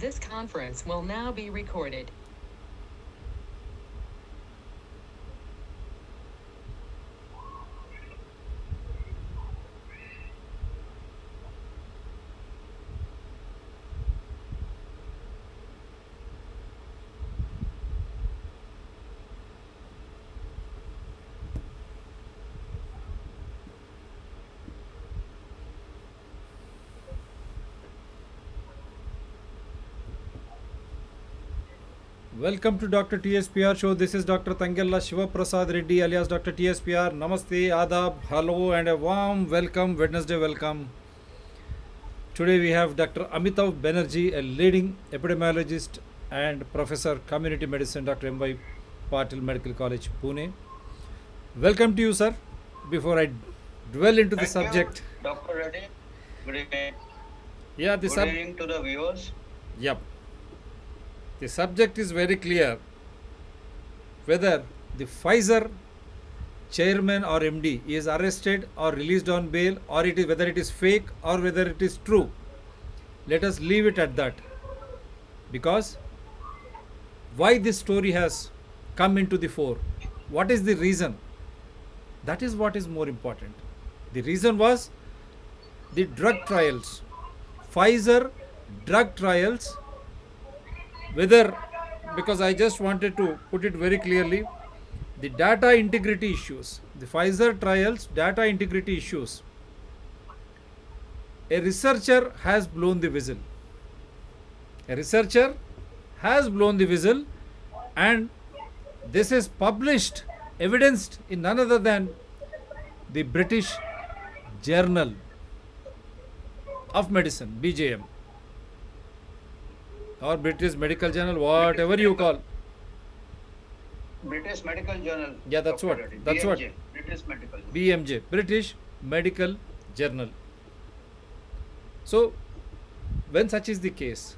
This conference will now be recorded. Welcome to Dr. TSPR show. This is Dr. Tangella Shiva Prasad Reddy alias Dr. TSPR. Namaste, Adab, hello, and a warm welcome, Wednesday welcome. Today we have Dr. Amitav Banerjee, a leading epidemiologist and professor community medicine, Dr. M.Y. Patil Medical College, Pune. Welcome to you, sir. Before I dwell into the Thank subject, you, Dr. Reddy. Good evening. yeah, the Good evening to the viewers. Yep. The subject is very clear. Whether the Pfizer chairman or MD is arrested or released on bail, or whether it is fake or whether it is true. Let us leave it at that. Because why this story has come into the fore? What is the reason? That is what is more important. The reason was the drug trials. Pfizer drug trials, whether, because I just wanted to put it very clearly, the data integrity issues, the Pfizer trials data integrity issues. A researcher has blown the whistle. A researcher has blown the whistle, and this is published, evidenced in none other than the British Journal of Medicine, BJM, or British Medical Journal, whatever you call. British Medical Journal. Yeah, that's Dr. what. Reddy. That's what. BMJ, British Medical Journal. BMJ, British Medical Journal. So, when such is the case,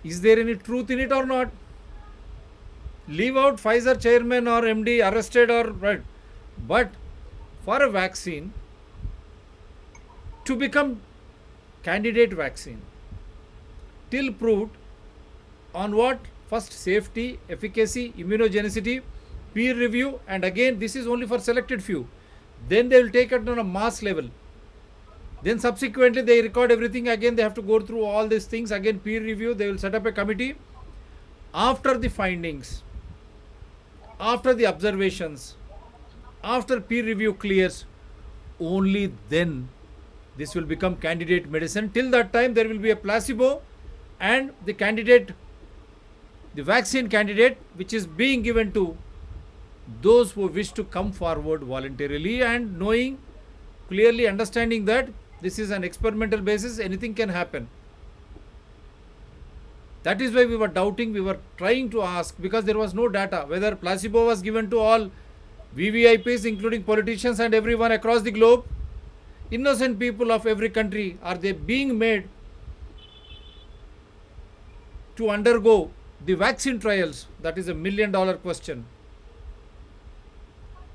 is there any truth in it or not? Leave out Pfizer chairman or MD arrested or right, but for a vaccine to become candidate vaccine, till proved on what? First, safety, efficacy, immunogenicity, peer review, and again this is only for selected few. Then they will take it on a mass level. Then subsequently they record everything. Again they have to go through all these things. Again peer review. They will set up a committee. After the findings, after the observations, after peer review clears, only then this will become candidate medicine. Till that time there will be a placebo, and the candidate, the vaccine candidate, which is being given to those who wish to come forward voluntarily and knowing, clearly understanding that this is an experimental basis, anything can happen. That is why we were doubting, we were trying to ask, because there was no data whether placebo was given to all VVIPs, including politicians and everyone across the globe. Innocent people of every country, are they being made to undergo the vaccine trials? That is $1 million question.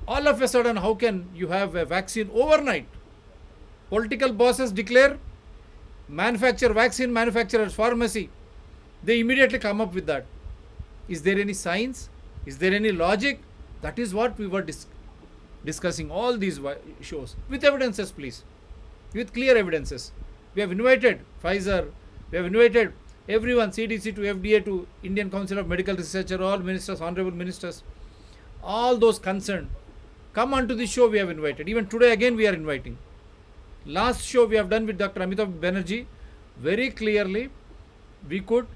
All of a sudden, how can you have a vaccine overnight? Political bosses declare, manufacture vaccine manufacturers, pharmacy, they immediately come up with that. Is there any science? Is there any logic? That is what we were discussing all these shows with evidences, please, with clear evidences. We have invited Pfizer, we have invited everyone, CDC to FDA to Indian Council of Medical Research, all ministers, honorable ministers, all those concerned, come onto the show. We have invited. Even today again we are inviting. Last show we have done with Dr. Amitav Banerjee, very clearly we could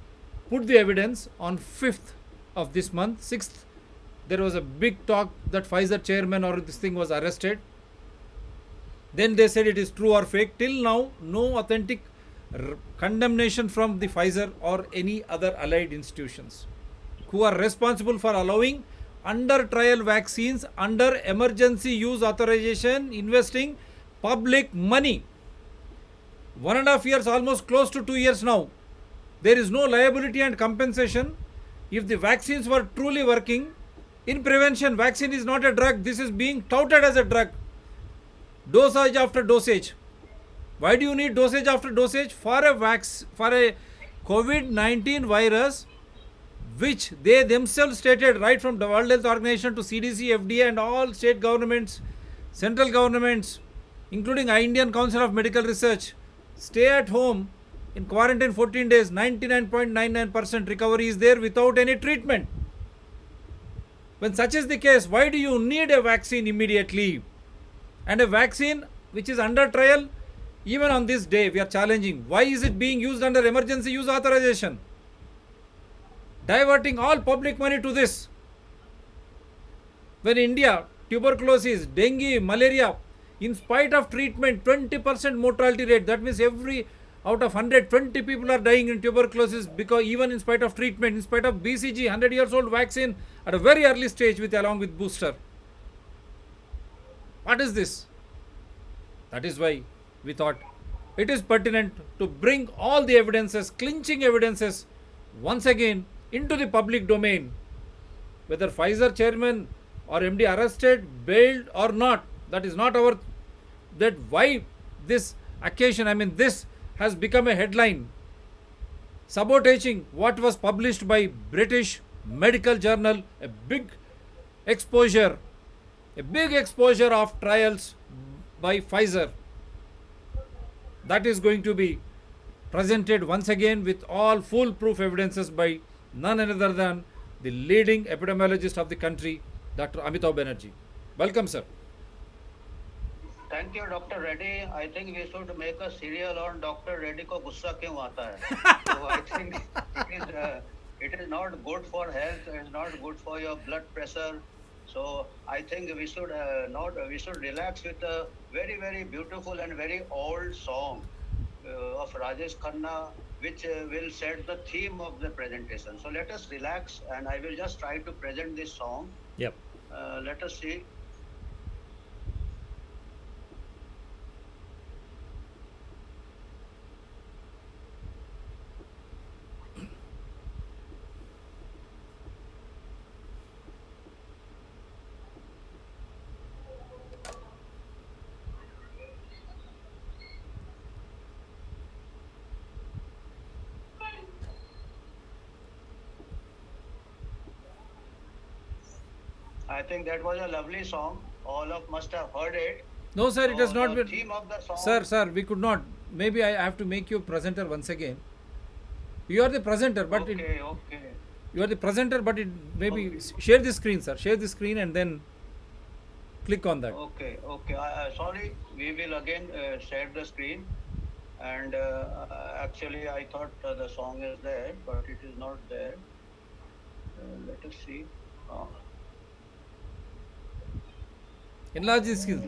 put the evidence on 5th of this month. 6th there was a big talk that Pfizer chairman or this thing was arrested. Then they said it is true or fake. Till now no authentic condemnation from the Pfizer or any other allied institutions who are responsible for allowing under trial vaccines under emergency use authorization, investing public money. 1.5 years, almost close to 2 years now. There is no liability and compensation. If the vaccines were truly working in prevention, vaccine is not a drug. This is being touted as a drug. Dosage after dosage. Why do you need dosage after dosage? For a COVID-19 virus, which they themselves stated right from the World Health Organization to CDC, FDA, and all state governments, central governments, including Indian Council of Medical Research, stay at home in quarantine 14 days, 99.99% recovery is there without any treatment. When such is the case, why do you need a vaccine immediately? And a vaccine which is under trial, even on this day, we are challenging. Why is it being used under emergency use authorization? Diverting all public money to this. When India, tuberculosis, dengue, malaria, in spite of treatment, 20% mortality rate. That means every out of 100, 20 people are dying in tuberculosis because even in spite of treatment, in spite of BCG, 100 years old vaccine at a very early stage along with booster. What is this? That is why we thought it is pertinent to bring all the evidences, clinching evidences, once again into the public domain. Whether Pfizer chairman or MD arrested, bailed or not, that is not our, that why this occasion, this has become a headline, sabotaging what was published by British Medical Journal, a big exposure of trials by Pfizer. That is going to be presented once again with all foolproof evidences by none other than the leading epidemiologist of the country, Dr. Amitabh Banerjee. Welcome, sir. Thank you, Dr. Reddy. I think we should make a serial on Dr. Reddy ko gussa kyun aata hai. So I think it is not good for health. It is not good for your blood pressure. So I think we should relax with a very, very beautiful and very old song of Rajesh Khanna, which will set the theme of the presentation. So let us relax, and I will just try to present this song. Yep. Let us see. I think that was a lovely song. All of must have heard it. No, sir, it has So not the been. theme of the song. Sir, we could not. Maybe I have to make you presenter once again. You are the presenter, but Okay. you are the presenter, but it maybe share the screen, sir. Share the screen and then click on that. Okay. Sorry, we will again share the screen. And actually, I thought the song is there, but it is not there. Let us see. Enlarge the screen.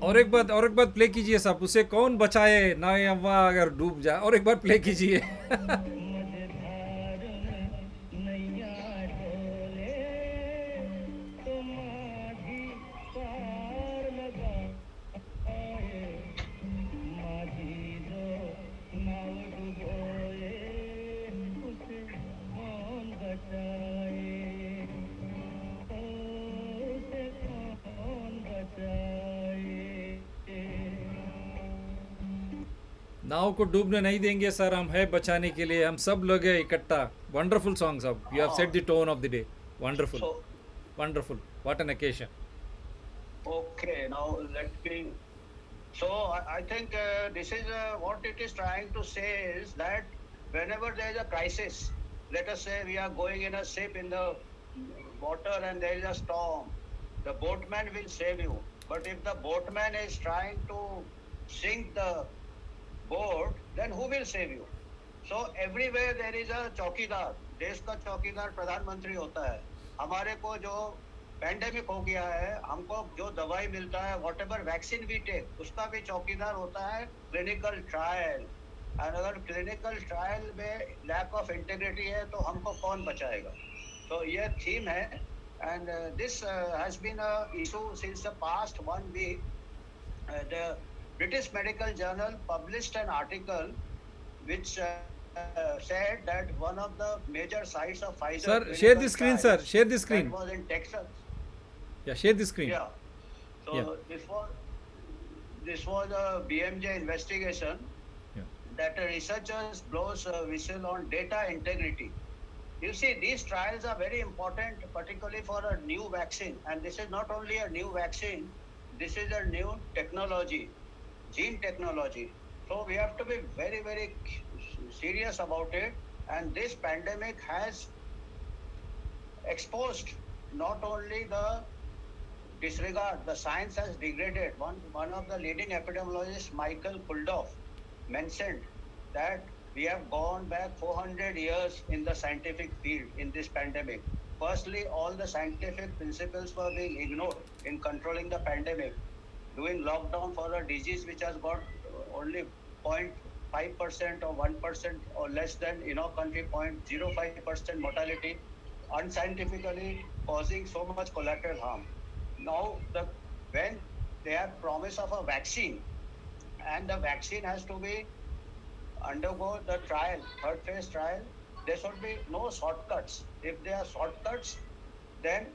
और एक बात play कीजिए साहब, उसे कौन बचाए ना अव्वा अगर डूब जाए। और एक बार प्ले कीजिए। नाव को डूबने नहीं देंगे सर, हम है बचाने के लिए, हम सब लोग है इकट्ठा। वंडरफुल सॉन्ग साहब, you have set the tone of the day. Wonderful, wonderful, what an occasion. Okay, now let me. So I think this is what it is trying to say is that whenever there is a crisis, let us say we are going in a ship in the water and there is a storm, the boatman will save you. But if the boatman is trying to sink the boat, then who will save you? So everywhere there is a चौकीदार। देश का चौकीदार प्रधानमंत्री होता है। हमारे को जो पैंडेमिक हो गया है, हमको जो दवाई मिलता है, whatever vaccine we take, उसका भी चौकीदार होता है क्लिनिकल ट्रायल। और अगर क्लिनिकल ट्रायल में लैक ऑफ इंटीग्रिटी है तो हमको कौन बचाएगा? तो ये थीम है And this has been a issue since the past 1 week. The British Medical Journal published an article which said that one of the major sites of Pfizer clinical Sir, share the trials screen, sir. Share the that was screen. in Texas. Yeah, share the Yeah. screen. Yeah, So this was a BMJ investigation yeah. that the researchers blows a whistle on data integrity. You see, these trials are very important, particularly for a new vaccine. And this is not only a new vaccine, this is a new technology, gene technology. So we have to be very, very serious about it. And this pandemic has exposed not only the disregard, the science has degraded. One of the leading epidemiologists, Michael Kuldoff, mentioned that we have gone back 400 years in the scientific field in this pandemic. Firstly, all the scientific principles were being ignored in controlling the pandemic, doing lockdown for a disease which has got only 0.5% or 1% or less than in our country 0.05% mortality, unscientifically causing so much collateral harm. Now, when they have promise of a vaccine, and the vaccine has to be undergo the trial, third phase trial, there should be no shortcuts. If there are shortcuts, then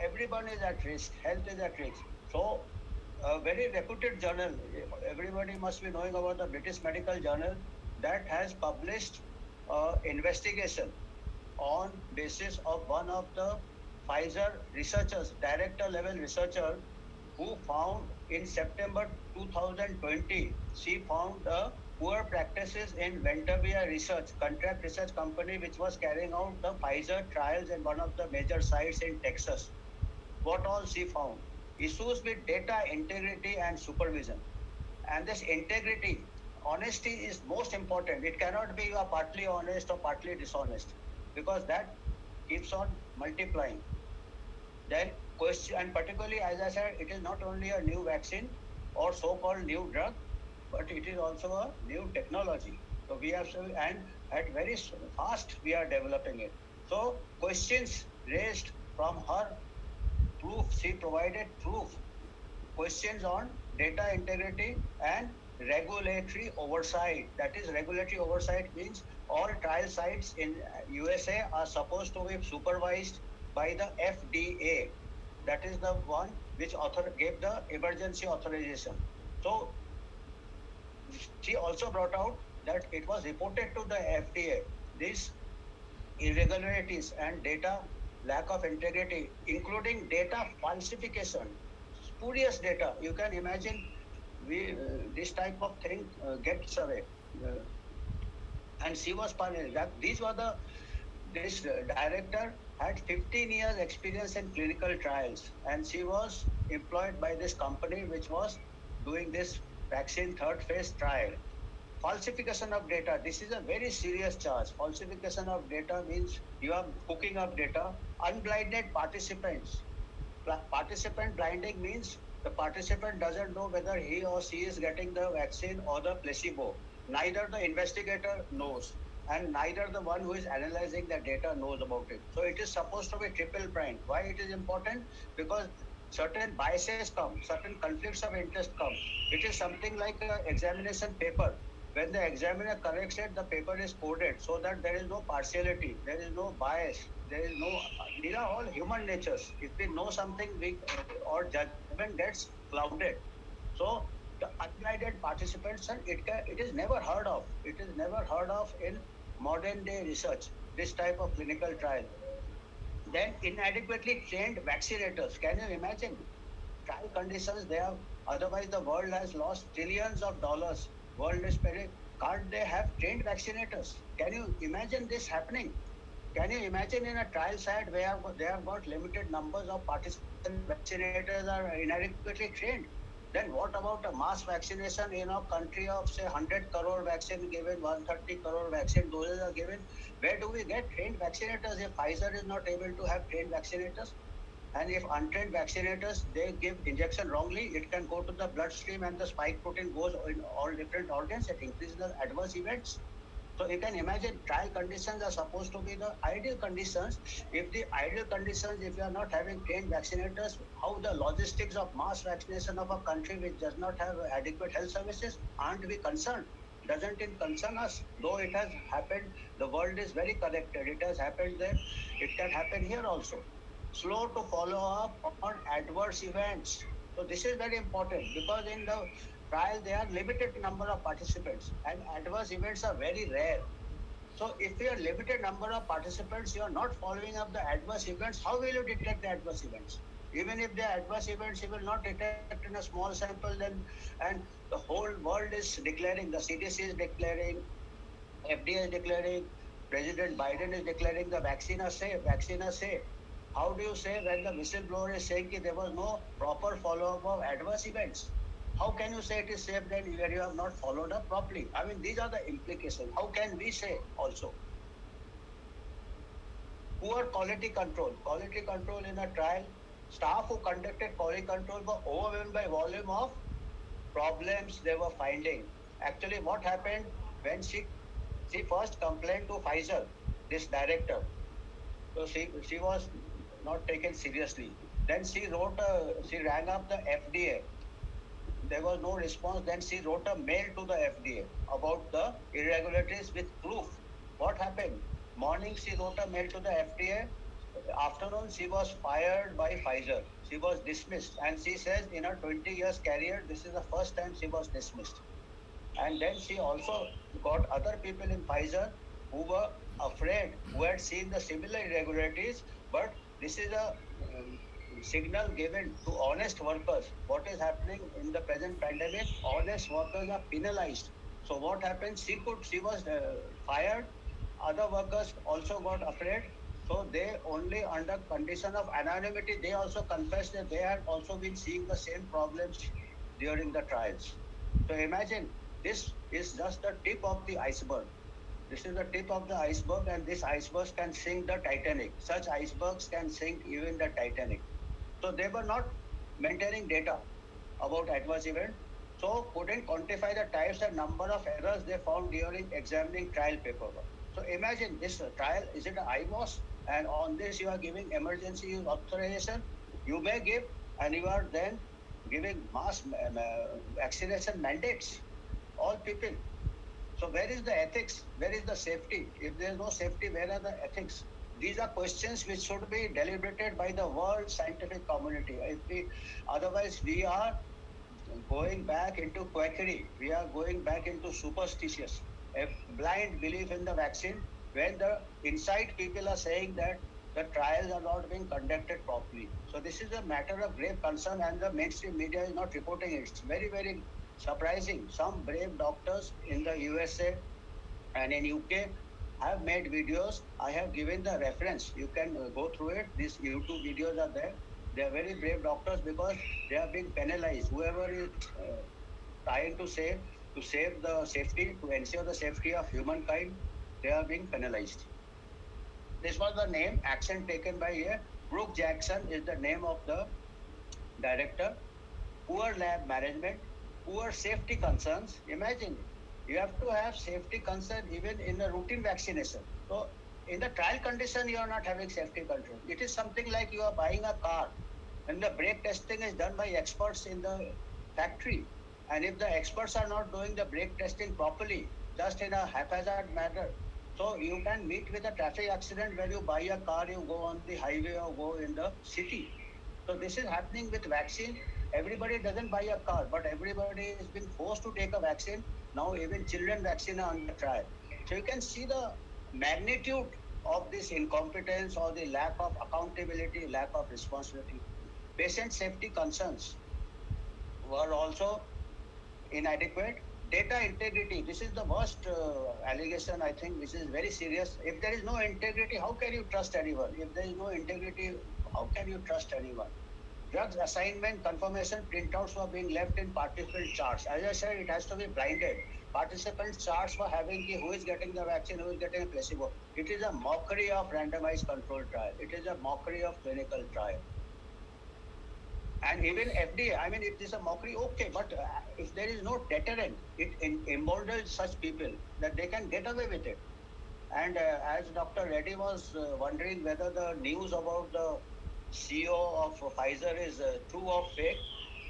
everyone is at risk, health is at risk. So, a very reputed journal, everybody must be knowing about the British Medical Journal, that has published investigation on basis of one of the Pfizer researchers, director level researcher, who found in September 2020, she found the poor practices in Ventavia Research, contract research company, which was carrying out the Pfizer trials in one of the major sites in Texas. What all she found? Issues with data integrity and supervision. And this integrity, honesty is most important. It cannot be you are partly honest or partly dishonest, because that keeps on multiplying. Then question, and particularly as I said, it is not only a new vaccine or so-called new drug, but it is also a new technology. So we have to, and at very fast we are developing it. So questions raised from her, proof, she provided proof, questions on data integrity and regulatory oversight. That is, regulatory oversight means all trial sites in USA are supposed to be supervised by the FDA. That is the one which gave the emergency authorization. So she also brought out that it was reported to the FDA. These irregularities and data lack of integrity, including data falsification, spurious data. You can imagine this type of thing gets away. Uh, and she was punished. That these were the this director had 15 years experience in clinical trials, and she was employed by this company which was doing this vaccine third phase trial. Falsification of data, this is a very serious charge. Falsification of data means you are cooking up data. Unblinded participants. Participant blinding means the participant doesn't know whether he or she is getting the vaccine or the placebo. Neither the investigator knows, and neither the one who is analyzing the data knows about it. So it is supposed to be triple blind. Why it is important? Because certain biases come, certain conflicts of interest come. It is something like an examination paper. When the examiner corrects it, the paper is coded so that there is no partiality, there is no bias, there is no. These are all human natures. If we know something, our judgment gets clouded. So the unguided participants, and it is never heard of. It is never heard of in modern day research. This type of clinical trial. Then inadequately trained vaccinators. Can you imagine? Trial conditions they have. Otherwise, the world has lost trillions of dollars. World is very. Can't they have trained vaccinators? Can you imagine this happening? Can you imagine in a trial site where they have got limited numbers of participants and vaccinators are inadequately trained? Then what about a mass vaccination in a country of say 100 crore vaccine given, 130 crore vaccine doses are given? Where do we get trained vaccinators if Pfizer is not able to have trained vaccinators? And if untrained vaccinators, they give injection wrongly, it can go to the bloodstream and the spike protein goes in all different organs. It increases the adverse events. So you can imagine trial conditions are supposed to be the ideal conditions. If the ideal conditions, if you are not having trained vaccinators, how the logistics of mass vaccination of a country which does not have adequate health services, aren't we concerned? Doesn't it concern us? Though it has happened, the world is very connected. It has happened there. It can happen here also. Slow to follow up on adverse events. So this is very important because in the trial there are limited number of participants and adverse events are very rare. So if you are limited number of participants, you are not following up the adverse events, how will you detect the adverse events? Even if the adverse events you will not detect in a small sample, then and the whole world is declaring, the CDC is declaring, FDA is declaring, President Biden is declaring the vaccine are safe, vaccine are safe. How do you say when the whistleblower is saying that there was no proper follow-up of adverse events? How can you say it is safe then where you have not followed up properly? I mean, these are the implications. How can we say also? Poor quality control. Quality control in a trial. Staff who conducted quality control were overwhelmed by volume of problems they were finding. Actually, what happened when she first complained to Pfizer, this director. So she was not taken seriously. Then she rang up the FDA. There was no response. Then she wrote a mail to the FDA about the irregularities with proof. What happened? Morning she wrote a mail to the FDA. Afternoon she was fired by Pfizer. She was dismissed, and she says in her 20 years career, this is the first time she was dismissed. And then she also got other people in Pfizer who were afraid, who had seen the similar irregularities. But this is a signal given to honest workers. What is happening in the present pandemic? Honest workers are penalized. So what happened? She was fired. Other workers also got afraid. So they only under condition of anonymity, they also confessed that they had also been seeing the same problems during the trials. So imagine this is just the tip of the iceberg. This is the tip of the iceberg, and this iceberg can sink the Titanic. Such icebergs can sink even the Titanic. So they were not maintaining data about adverse event, so couldn't quantify the types and number of errors they found during examining trial paperwork. So imagine this trial, is it an IVOS? And on this you are giving emergency use authorization. You may give, and you are then giving mass vaccination mandates, all people. So where is the ethics? Where is the safety? If there is no safety, where are the ethics? These are questions which should be deliberated by the world scientific community. Otherwise, we are going back into quackery. We are going back into superstitious, a blind belief in the vaccine, when the inside people are saying that the trials are not being conducted properly. So this is a matter of grave concern, and the mainstream media is not reporting it. It's very, very surprising. Some brave doctors in the USA and in UK have made videos. I have given the reference. You can go through it. These YouTube videos are there. They are very brave doctors because they are being penalized. Whoever is trying to save the safety, to ensure the safety of humankind, they are being penalized. This was the name, action taken by here. Brooke Jackson is the name of the director. Poor lab management, poor safety concerns. Imagine, you have to have safety concern even in a routine vaccination. So in the trial condition, you are not having safety control. It is something like you are buying a car and the brake testing is done by experts in the factory. And if the experts are not doing the brake testing properly, just in a haphazard manner, so you can meet with a traffic accident when you buy a car, you go on the highway or go in the city. So this is happening with vaccine. Everybody doesn't buy a car, but everybody is being forced to take a vaccine. Now even children vaccine are under trial. So you can see the magnitude of this incompetence or the lack of accountability, lack of responsibility. Patient safety concerns were also inadequate. Data integrity, this is the worst allegation, I think, which is very serious. If there is no integrity, how can you trust anyone? If there is no integrity, how can you trust anyone? Drugs assignment confirmation printouts were being left in participant charts. As I said, it has to be blinded. Participant charts were having who is getting the vaccine, who is getting a placebo. It is a mockery of randomized control trial. It is a mockery of clinical trial. And even FDA, I mean, it is a mockery, okay, but if there is no deterrent, it emboldens such people that they can get away with it. And as Dr. Reddy was wondering whether the news about the CEO of Pfizer is true or fake,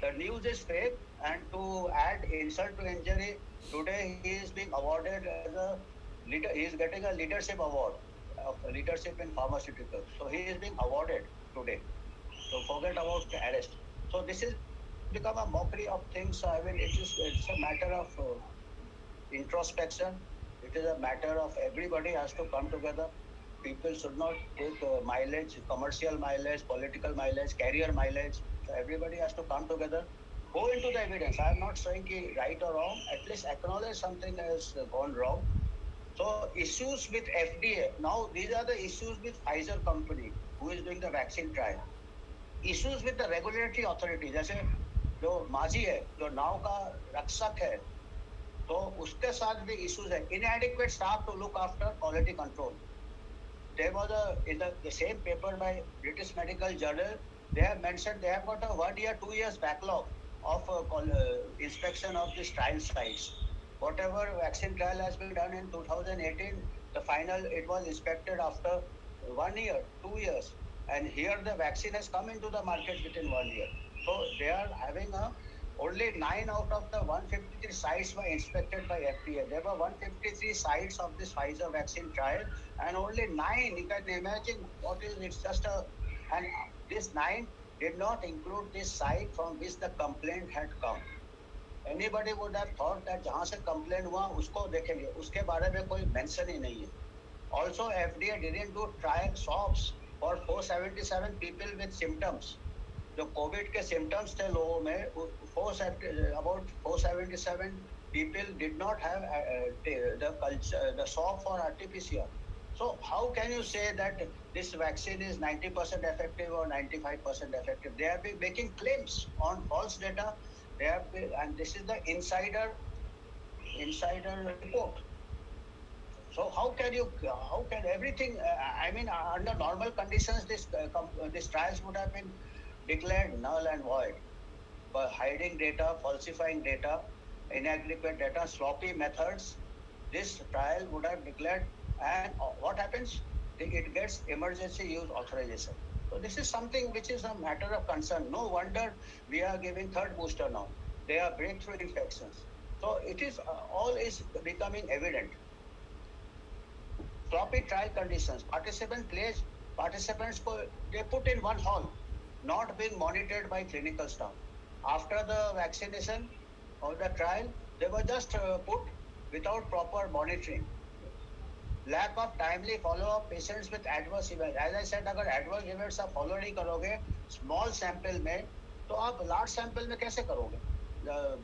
the news is fake. And to add insult to injury, today he is being awarded as a leader. He is getting a leadership award of leadership in pharmaceuticals. So he is being awarded today. So forget about the arrest. So this has become a mockery of things. I mean, it's a matter of introspection. It is a matter of everybody has to come together. People should not take mileage, commercial mileage, political mileage, career mileage. So everybody has to come together. Go into the evidence. I am not saying ki right or wrong. At least acknowledge something has gone wrong. So issues with FDA. Now these are the issues with Pfizer company who is doing the vaccine trial. Issues with the regulatory authority, जैसे जो माझी है, जो नाव का रक्षक है, तो उसके साथ भी इश्यूज है. Inadequate staff to look after quality control. There was in the same paper by British Medical Journal, they have mentioned they have got a 1 year, 2 years backlog of inspection of these trial sites. Whatever vaccine trial has been done in 2018, the final it was inspected after 1 year, 2 years, and here the vaccine has come into the market within 1 year. So they are having a only 9 out of the 153 sites were inspected by FDA. There were 153 sites of this Pfizer vaccine trial, and only 9. You can imagine what is it's just a, and this 9 did not include this site from which the complaint had come. Anybody would have thought that जहाँ से complaint हुआ उसको देखेंगे, उसके बारे में कोई mention ही नहीं है. Also, FDA didn't do trial swabs for 477 people with symptoms. जो कोविड के सिम्टम्स थे लोगों में, about 477 people did not have the swab for RT-PCR. So how can you say that this vaccine is 90% effective or 95% effective? They have been making claims on false data. They have been, and this is the insider report. So how can everything? I mean, under normal conditions, this trials would have been declared null and void. By hiding data, falsifying data, inadequate data, sloppy methods, this trial would have declared. And what happens? It gets emergency use authorization. So this is something which is a matter of concern. No wonder we are giving third booster now. They are breakthrough infections. So it is all is becoming evident. Sloppy trial conditions. Participants they put in one hall, not being monitored by clinical staff. After the vaccination or the trial, they were just put without proper monitoring. Lack of timely follow-up, patients with adverse events. As I said, अगर adverse events आप follow नहीं करोगे small sample में, तो आप large sample में कैसे करोगे?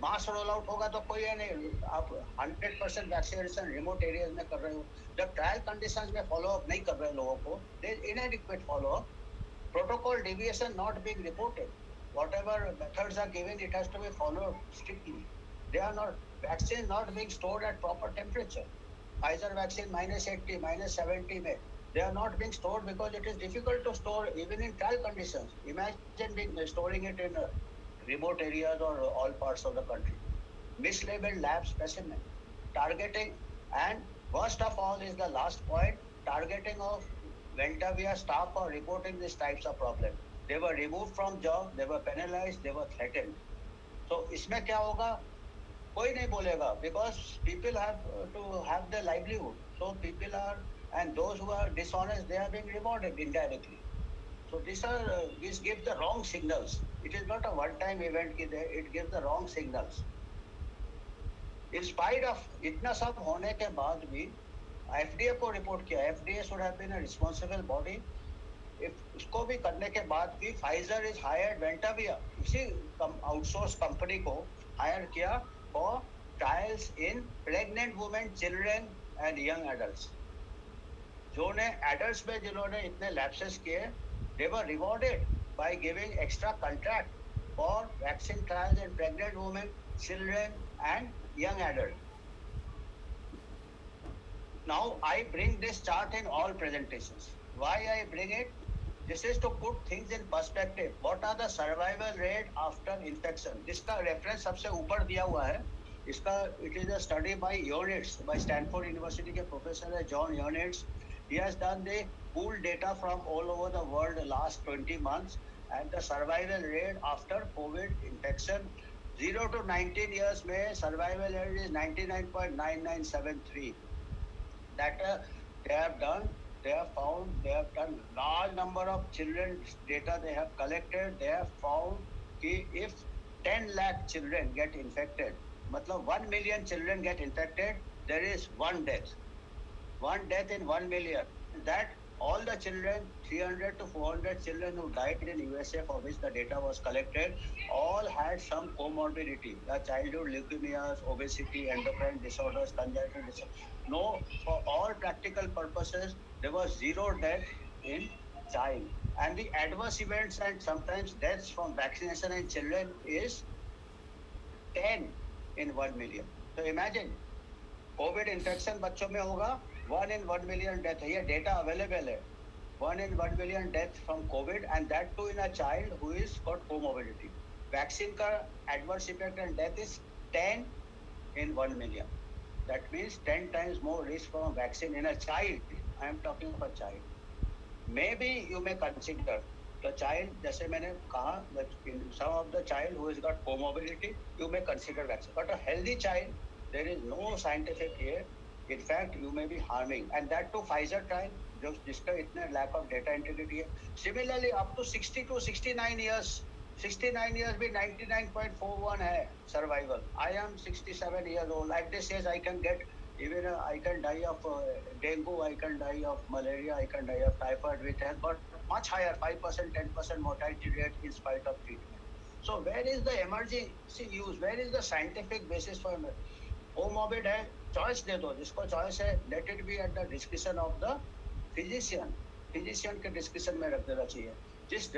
मास रोल आउट होगा तो कोई है नहीं. आप 100% वैक्सीनेशन रिमोट एरियाज में कर रहे हो. जब ट्रायल कंडीशंस में फॉलो अप नहीं कर रहे लोगों को, there is inadequate follow up. Protocol deviation not being reported. Whatever methods are given, it has to be followed strictly. They are not, vaccines not being stored at proper temperature. Pfizer vaccine -80, -70 में. They are not being stored because it is difficult to store even in trial conditions. Imagine storing it in remote areas or all parts of the country. Mislabeled lab specimen. Targeting, and worst of all is the last point, targeting of Ventavia staff for reporting these types of problems. They were removed from job, they were penalized, they were threatened. So इसमें क्या होगा? कोई नहीं बोलेगा, because people have to have their livelihood. So people are, and those who are dishonest, they are being rewarded indirectly. So these give the wrong signals. It is not a one-time event. It gives the wrong signals. In spite of इतना सब होने के बाद भी FDA को report किया. FDA should have been a responsible body. उसको भी करने के बाद भी Pfizer is hired Ventavia, इसी outsource कंपनी को हायर किया for trials in pregnant women, children and young adults. जो ने adults में जिन्होंने इतने lapses किए, they were rewarded by giving extra contract for vaccine trials in pregnant women, children and young adults. Now I bring this chart in all presentations. Why I bring it? This is to put things in perspective. What are the survival rate after infection? इसका reference सबसे ऊपर दिया हुआ है. इसका it is a study by Ionitz, by Stanford University के professor है John Ionitz. He has done the pool data from all over the world the last 20 months and the survival rate after COVID infection. 0 to 19 years में survival rate is 99.9973. That they have done. They have found, they have done large number of children's data they have collected. They have found कि if 10 lakh children get infected, मतलब 1 million children get infected, there is one death. One death in 1 million. That all the children, 300 to 400 children who died in USA for which the data was collected, all had some comorbidity. The childhood leukemias, obesity, endocrine disorders, congenital disorders. No, for all practical purposes, there was zero death in child. And the adverse events and sometimes deaths from vaccination in children is 10 in 1 million. So imagine, COVID infection बच्चों में होगा, 1 in 1 million death. ये data available है. 1 in 1 million death from COVID and that too in a child who is got comorbidity. Vaccine का adverse effect and death is 10 in 1 million. That means 10 times more risk from vaccine in a child. I am talking of a child. Maybe you may consider the child, जैसे मैंने कहा, that in some of the child who has got comorbidity, you may consider vaccine. But a healthy child, there is no scientific here. In fact, you may be harming. And that too Pfizer trial, जिसका इतना lack of data integrity है. Similarly, up to 60 to 69 years, 69 years भी 99.41 है survival. I am 67 years old. At this age, I can get even I can die of dengue, I can die of malaria, I can die of typhoid, which has got much higher 5%, 10% mortality rate in spite of treatment. So where is the emergency use? Where is the scientific basis for comorbid है? Choice दे दो. जिसको choice है, let it be at the discretion of the physician. Physician के discretion में रख देना चाहिए. जिस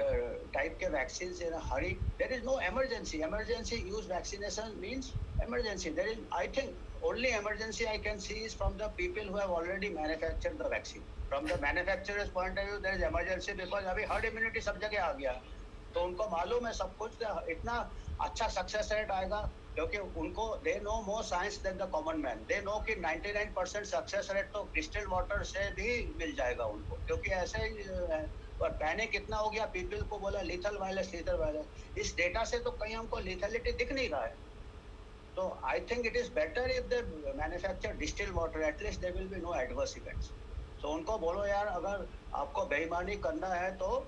type के vaccines in a hurry, there is no emergency. Emergency use vaccination means emergency. There is, I think, only emergency I can see is from the people who have already manufactured the vaccine. From the manufacturer's point of view, there is emergency because अभी herd immunity सब जगह आ गया. तो उनको मालूम है सब कुछ, इतना अच्छा सक्सेस रेट आएगा क्योंकि उनको they know more science than the common man. They know कि 99% सक्सेस रेट तो डिस्टिल्ड वाटर से भी मिल जाएगा उनको, क्योंकि ऐसे ही और पैनिक इतना हो गया, पीपल को बोला लीथल वायरस. इस डेटा से तो कहीं हमको लीथलिटी दिख नहीं रहा है. तो I think it is better if they manufacture distilled water, at least there will be no adverse events. तो उनको बोलो यार, अगर आपको बेईमानी करना है तो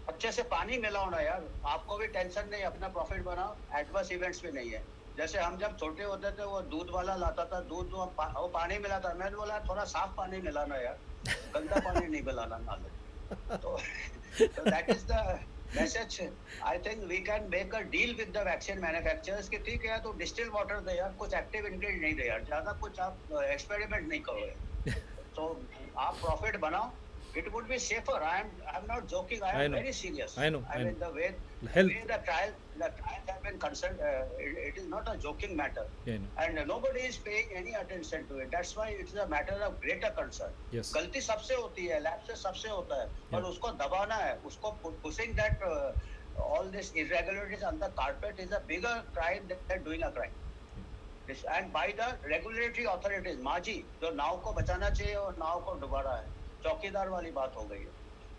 अच्छे से पानी मिलाओ ना यार, आपको भी टेंशन नहीं, अपना प्रॉफिट बनाओ, एडवर्स इवेंट्स भी नहीं है. जैसे हम जब छोटे होते थे, वो दूध वाला लाता था दूध, वो पानी मिलाता, मैंने बोला थोड़ा साफ पानी मिलाना यार, गंदा पानी नहीं मिलाना नाले. तो that is the message. I think we can make a deal with the vaccine manufacturers कि ठीक है तो डिस्टिल्ड वाटर दे यार, कुछ एक्टिव इंग्रेडिएंट नहीं दे यार, ज्यादा कुछ आप एक्सपेरिमेंट नहीं करो यार. तो आप प्रॉफिट बनाओ. It would be safer. I'm not joking. I am very serious. I know. mean, the way the trials have been concerned, it is not a joking matter. Yeah, I know. And nobody is paying any attention to it. That's why it's a matter of greater concern. Yes. गलती सबसे होती है, lab से सबसे होता है, पर उसको दबाना है, उसको pushing that all this irregularities on the carpet is a bigger crime than doing a crime. And by the regulatory authorities, माजी जो नाव को बचाना चाहिए और नाव को डुबा रहा है, चौकीदार वाली बात हो गई है.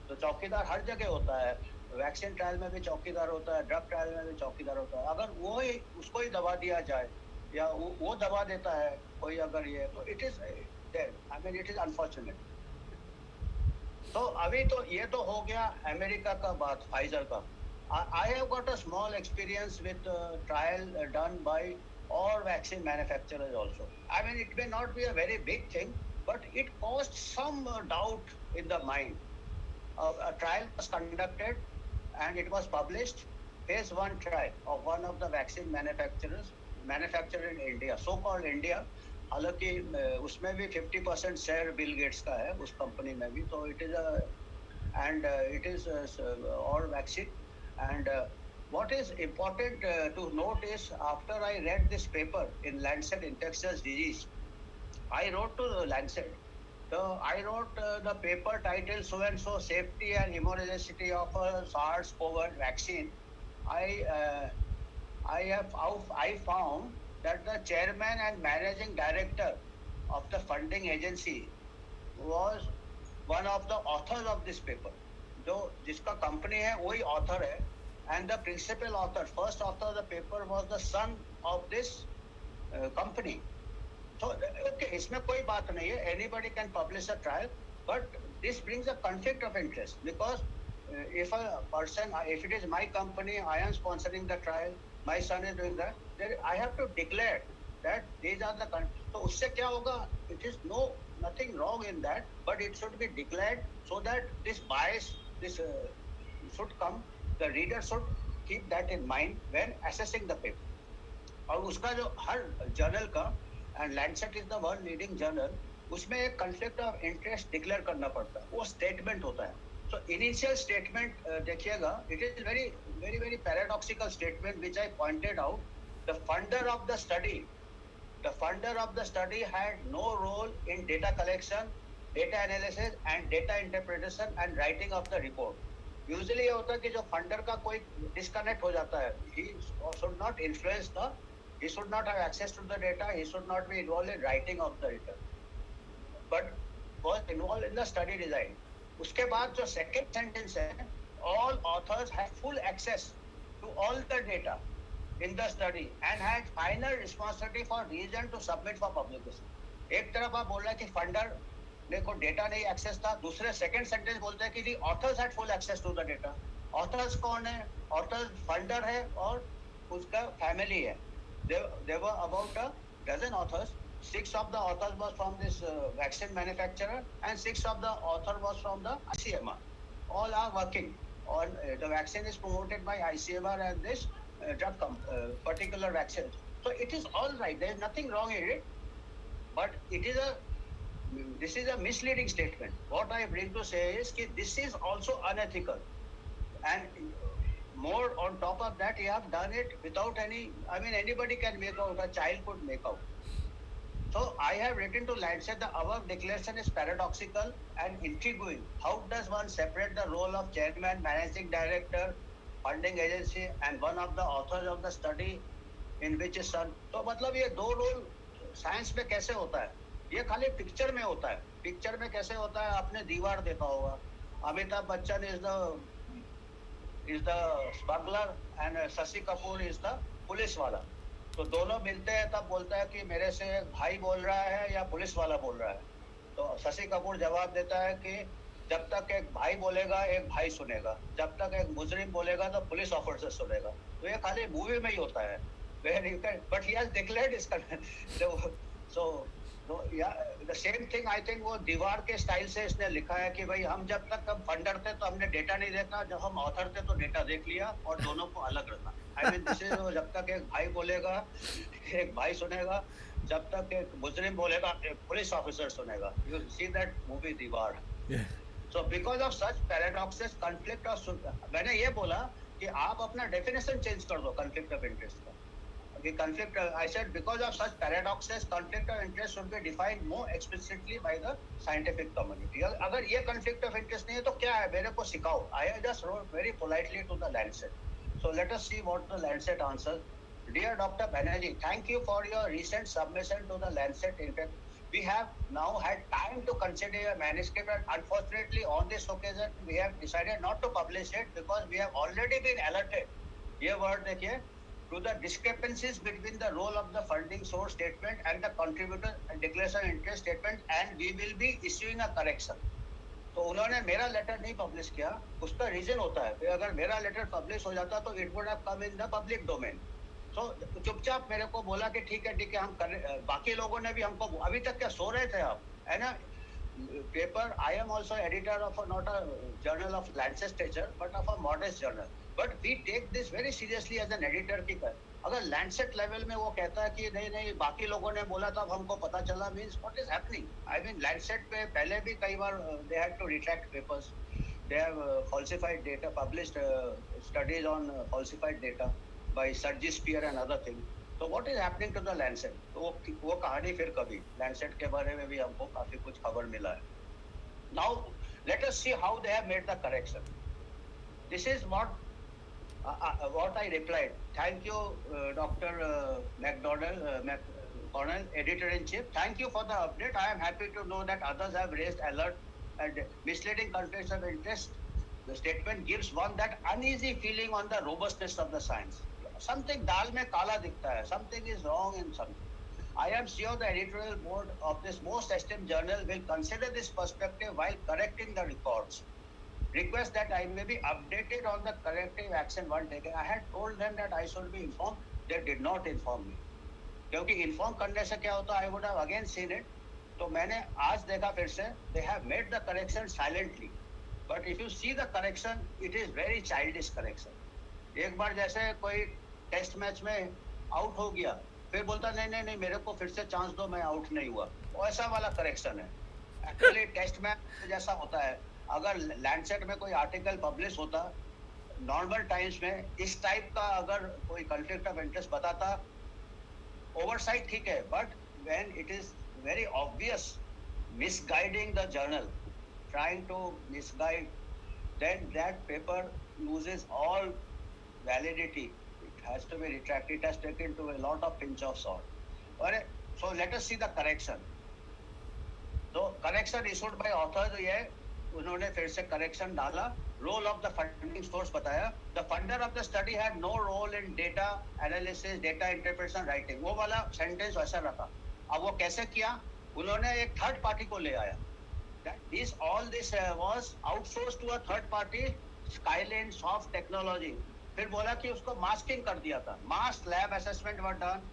तो चौकीदार हर जगह होता है, वैक्सीन ट्रायल में भी चौकीदार होता है, ड्रग ट्रायल में भी चौकीदार होता है. अगर वो ही उसको ही दबा दिया जाए या वो दबा देता है कोई, अगर ये तो it is I mean it is unfortunate. तो अभी तो ये तो हो गया अमेरिका का बात, फाइजर का. I have got a small experience with trial done by our vaccine manufacturers also. I mean it may not be a very big thing, but it caused some doubt in the mind. A trial was conducted and it was published, phase 1 trial of one of the vaccine manufacturers manufactured in India, so called India. हालांकि उसमें भी 50% share Bill Gates का है उस company में भी. तो it is all vaccine. And what is important to note is, after I read this paper in Lancet Infectious Disease, I wrote to Lancet So I wrote the paper title so and so safety and immunogenicity of a SARS-CoV vaccine. I I found that the chairman and managing director of the funding agency was one of the authors of this paper. जो जिसका company है वही author है, and the principal author, first author of the paper was the son of this company. So okay, इसमें कोई बात नहीं है. Anybody can publish a trial, but this brings a conflict of interest because if a person, if it is my company, I am sponsoring the trial, my son is doing that, then I have to declare that these are the. So उससे क्या होगा? It is nothing wrong in that, but it should be declared so that this bias, this should come. The reader should keep that in mind when assessing the paper. और उसका जो हर journal का, and Lancet is the world leading journal, उसमें एक conflict of interest declare करना पड़ता है. वो स्टेटमेंट होता है. सो इनिशियल स्टेटमेंट देखिएगा, it is very very very paradoxical statement which I pointed out. The funder of the study had no role in data collection, data analysis and data interpretation and writing of the report. Usually ये होता है कि जो funder का कोई disconnect हो जाता है, he should not influence the, he should not have access to the data, he should not be involved in writing of the return, but was involved in the study design. उसके बाद जो second sentence है, all authors have full access to all the data in the study and had final responsibility for reason to submit for publication. एक तरफ आप बोल रहे हैं कि फंडर ने को डेटा नहीं एक्सेस था, दूसरे सेकंड सेंटेंस बोलते हैं कि the authors had full access to the data. Authors कौन है? ऑथर्स फंडर है और उसका फैमिली है. There were about a dozen authors. 6 of the authors was from this vaccine manufacturer and 6 of the author was from the ICMR. All are working on the vaccine is promoted by ICMR and this particular vaccine. So it is all right. There is nothing wrong in it, but this is a misleading statement. What I bring to say is that this is also unethical, and more on top of that, you have done it without any, I mean, anybody can make out, a child could make out. So I have written to Lancet, the above declaration is paradoxical and intriguing. How does one separate the role of chairman, managing director, funding agency and one of the authors of the study in which is son? तो मतलब ये दो role science में कैसे होता है? ये खाली पिक्चर में होता है. पिक्चर में कैसे होता है? आपने दीवार देखा होगा. Amitabh Bachchan is the smuggler and Shashi Kapoor is the police वाला. तो दोनों मिलते हैं तब बोलता है कि मेरे से भाई बोल रहा है या पुलिस वाला बोल रहा है. तो शशि कपूर जवाब देता है कि जब तक एक भाई बोलेगा एक भाई सुनेगा, जब तक एक मुजरिम बोलेगा तो पुलिस ऑफिसर सुनेगा. तो ये खाली मूवी में ही होता है. But he has declared his so yeah, the same thing I think वो दीवार के स्टाइल से इसने लिखा है कि भाई हम जब तक हम फंडर थे तो हमने डेटा नहीं देखा, जब हम ऑथर थे तो डेटा देख लिया और दोनों को अलग रखा. I mean this is जब तक एक भाई बोलेगा एक भाई सुनेगा, जब तक एक मुजरिम बोलेगा एक पुलिस ऑफिसर सुनेगा. You see that movie दीवार. Yeah. So because of such paradoxes, conflict of, मैंने ये बोला कि आप अपना डेफिनेशन चेंज कर दो conflict of interest का. Conflict, I said, because of such paradoxes, conflict of interest should be defined more explicitly by the scientific community. अगर ये conflict of interest नहीं है तो क्या है? मेरे को सिखाओ. I just wrote very politely to the Lancet. So let us see what the Lancet answers. Dear Dr. Banerjee, thank you for your recent submission to the Lancet. In fact, we have now had time to consider your manuscript, and unfortunately on this occasion we have decided not to publish it because we have already been alerted. ये word देखिए, to the discrepancies between the role of the funding source statement and the contributor declaration interest statement, and we will be issuing a correction. तो उन्होंने मेरा letter नहीं publish किया. उसका reason होता है कि अगर मेरा लेटर पब्लिश हो जाता तो it would have come in the public domain. तो चुपचाप मेरे को बोला कि ठीक है हम कर. बाकी लोगों ने भी हमको, अभी तक क्या सो रहे थे आप, है ना? Paper, I am also editor of not a journal of Lancet stature but of a modest journal. But we take this very seriously as an editor की कर. अगर Lancet level में वो कहता है कि नहीं बाकी लोगों ने बोला तब हमको पता चला, means what is happening? I mean Lancet पे पहले भी कई बार they had to retract papers. They have falsified data, published studies on falsified data by Sergi Spear and other things. तो what is happening to the Lancet? तो वो कहानी फिर कभी लैंडसेट के बारे में भी हमको काफी कुछ खबर मिला है. Now let us see how they have made the correction. This is what I replied. Thank you, Dr. McConnell, Editor-in-Chief. Thank you for the update. I am happy to know that others have raised alert and misleading conflicts of interest. The statement gives one that uneasy feeling on the robustness of the science. Something dal mein kala dikhta hai. Something is wrong in something. I am sure the editorial board of this most esteemed journal will consider this perspective while correcting the records. Request that I may be updated on the corrective action one taken. I had told them that I should be informed. They did not inform me. क्योंकि inform करने से क्या होता, I would have again seen it. तो मैंने आज देखा फिर से, they have made the correction silently, but if you see the correction it is very childish correction. एक बार जैसे कोई टेस्ट मैच में आउट हो गया, फिर बोलता नहीं नहीं नहीं मेरे को फिर से चांस दो, मैं आउट नहीं हुआ. वैसा वाला करेक्शन है. एक्चुअली टेस्ट मैच जैसा होता है. अगर लैंडसेट में कोई आर्टिकल पब्लिश होता नॉर्मल टाइम्स में, इस टाइप का अगर कोई कॉन्फ्लिक्ट ऑफ इंटरेस्ट बताता, oversight ठीक है, but when it is very obvious misguiding the journal, trying to misguide, then that paper loses all validity. It has to be retracted. It has taken to a lot of pinch of salt. Alright, so let us see the correction. So correction issued by author जो है, उन्होंने फिर से correction डाला. Role of the funding source बताया. The funder of the study had no role in data analysis, data interpretation, writing. वो वाला sentence वैसा रखा. अब वो कैसे किया? उन्होंने एक थर्ड पार्टी को ले आया. This all this was outsource to a third party, Skyland soft technology. फिर बोला कि उसको मास्किंग कर दिया था. Mass lab assessment were done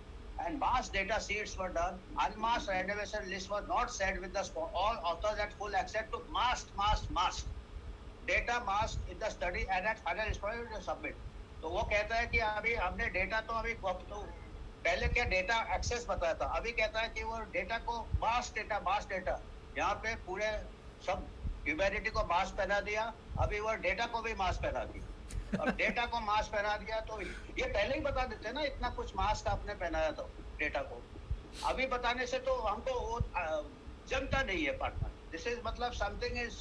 and mass data sheets were done. Unmasked reservation list was not set with the all authors at full access to masked data masked in the study and at final exploration to submit. तो वो कहता है कि अभी हमने data तो अभी तो पहले क्या डेटा एक्सेस बताया था, अभी कहता है कि वो डेटा को मास डेटा यहाँ पे पूरे सब ह्यूमैनिटी को मास्क पहना दिया. अभी वो डेटा को भी मास्क पहना दिया. अब डेटा को मास्क पहना दिया तो ये पहले ही बता देते ना, इतना कुछ मास्क आपने पहनाया था डेटा को. अभी बताने से तो हमको वो जमता नहीं है पार्टनर. दिस इज मतलब something is,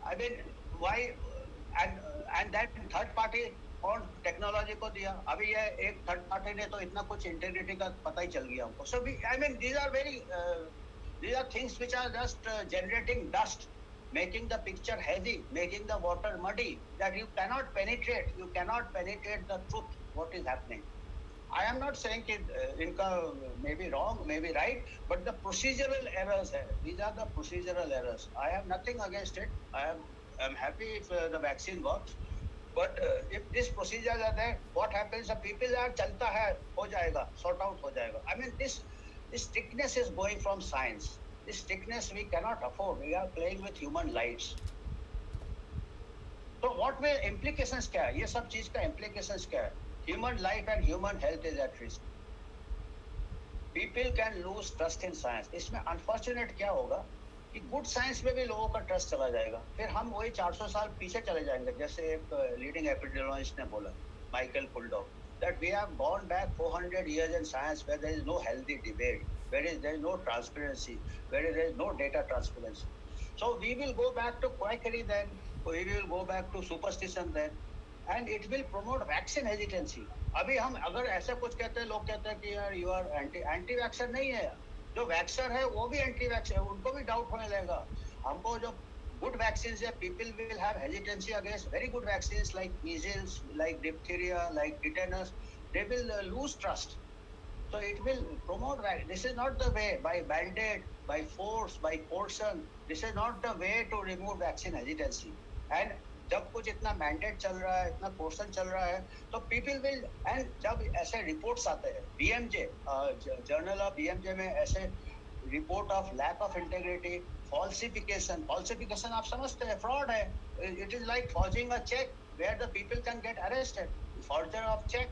I mean why and that third party और टेक्नोलॉजी को दिया. अभी ये एक थर्ड पार्टी ने तो इतना कुछ इंटीग्रिटी का पता ही चल गया हमको. So I mean these are things which are just generating dust, making the picture hazy, making the water muddy, that you cannot penetrate the truth, what is happening. I am not saying that inka may be wrong, may be right, but the procedural errors hai. These are the procedural errors. I have nothing against it. I am happy if the vaccine works, but if these procedures are there, what happens? The people are chalta hai, ho jayega, sort out ho jayega. I mean this strictness is going from science. This strictness we cannot afford. We are playing with human lives. So what will implications क्या है? ये सब चीज का implications क्या है? Human life and human health is at risk. People can lose trust in science. इसमें unfortunate क्या होगा कि good science में भी लोगों का trust चला जाएगा. फिर हम वही 400 साल पीछे चले जाएंगे. जैसे एक leading epidemiologist ने बोला, Michael Puldock, that we have gone back 400 years in science where there is no healthy debate, where there is no transparency, where there is no data transparency. So we will go back to quackery then, we will go back to superstition then, and it will promote vaccine hesitancy. अभी हम अगर ऐसा कुछ कहते हैं, लोग कहते हैं कि यार you are anti vaxxer नहीं है. जो वैक्सर है वो भी एंटी वैक्सर है, उनको भी डाउट होने लगेगा. हमको जो good vaccines है, people will have hesitancy against very good vaccines like measles, like diphtheria, like tetanus. They will lose trust. So it will promote that. This is not the way, by band-aid, by force, by coercion. This is not the way to remove vaccine hesitancy. And जब कुछ इतना mandate चल रहा है, इतना coercion चल रहा है, तो people will, and जब ऐसे reports आते हैं, BMJ, journal of BMJ में ऐसे report of lack of integrity, falsification आप समझते हैं, fraud है. It is like forging a check where the people can get arrested. Forger of check.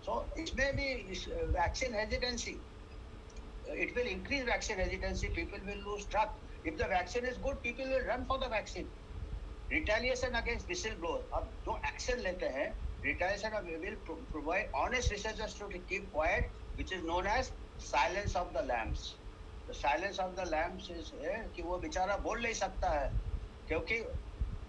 So it may be vaccine hesitancy. It will increase vaccine hesitancy. People will lose trust. If the vaccine is good, people will run for the vaccine. Retaliation against whistleblowers. अब जो action लेते हैं, retaliation, we will provide honest researchers to keep quiet, which is known as silence of the lambs. The silence of the lambs is कि वो बेचारा बोल नहीं सकता है क्योंकि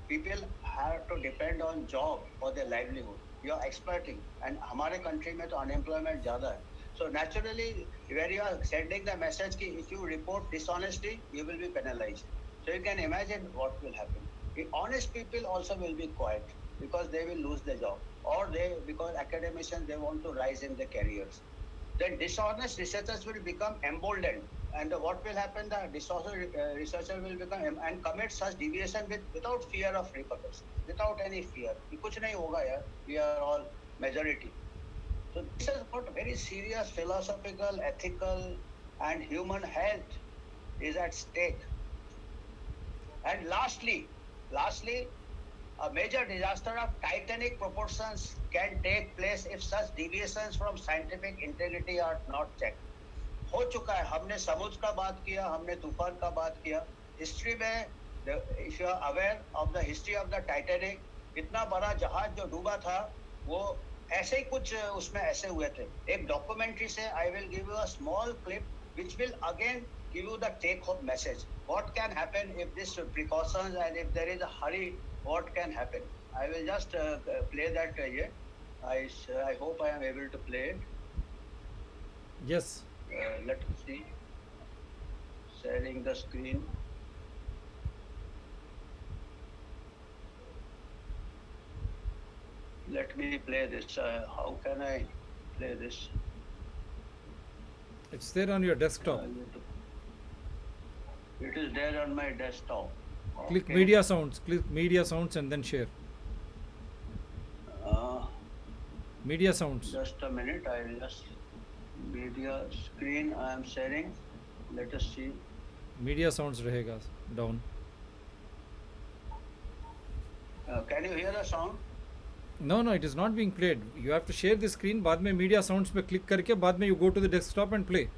people have to depend on job for their livelihood. You are exploiting, and हमारे country में तो unemployment ज़्यादा है. So naturally, when you are sending the message कि if you report dishonesty, you will be penalized. So you can imagine what will happen. The honest people also will be quiet because they will lose their job, or because academicians they want to rise in their careers. Then dishonest researchers will become emboldened, and what will happen? The dishonest researcher will become and commit such deviation without fear of repercussions, without any fear. कि कुछ नहीं होगा यार. We are all majority. So this is what very serious philosophical, ethical, and human health is at stake. And lastly, a major disaster of titanic proportions can take place if such deviations from scientific integrity are not checked. हो चुका है. हमने समुद्र का बात किया, हमने तूफान का बात किया. हिस्ट्री में, if you are aware of the history of the Titanic, इतना बड़ा जहाज जो डूबा था, वो ऐसे ही कुछ उसमें ऐसे हुए थे. एक डॉक्यूमेंट्री से I will give you a small clip which will again give you the take home message. What can happen if this precautions and if there is a hurry, what can happen? I will just play that here. I hope I am able to play it. Yes. Let's see. Sharing the screen. Let me play this. How can I play this? It's there on your desktop. It is there on my desktop. Click Okay. media sounds. Click media sounds and then share. Media sounds. Just a minute. I'll just media screen. I am sharing. Let us see. Media sounds रहेगा down. Can you hear the sound? No, it is not being played. You have to share the screen. बाद में media sounds पे click करके बाद में you go to the desktop and play.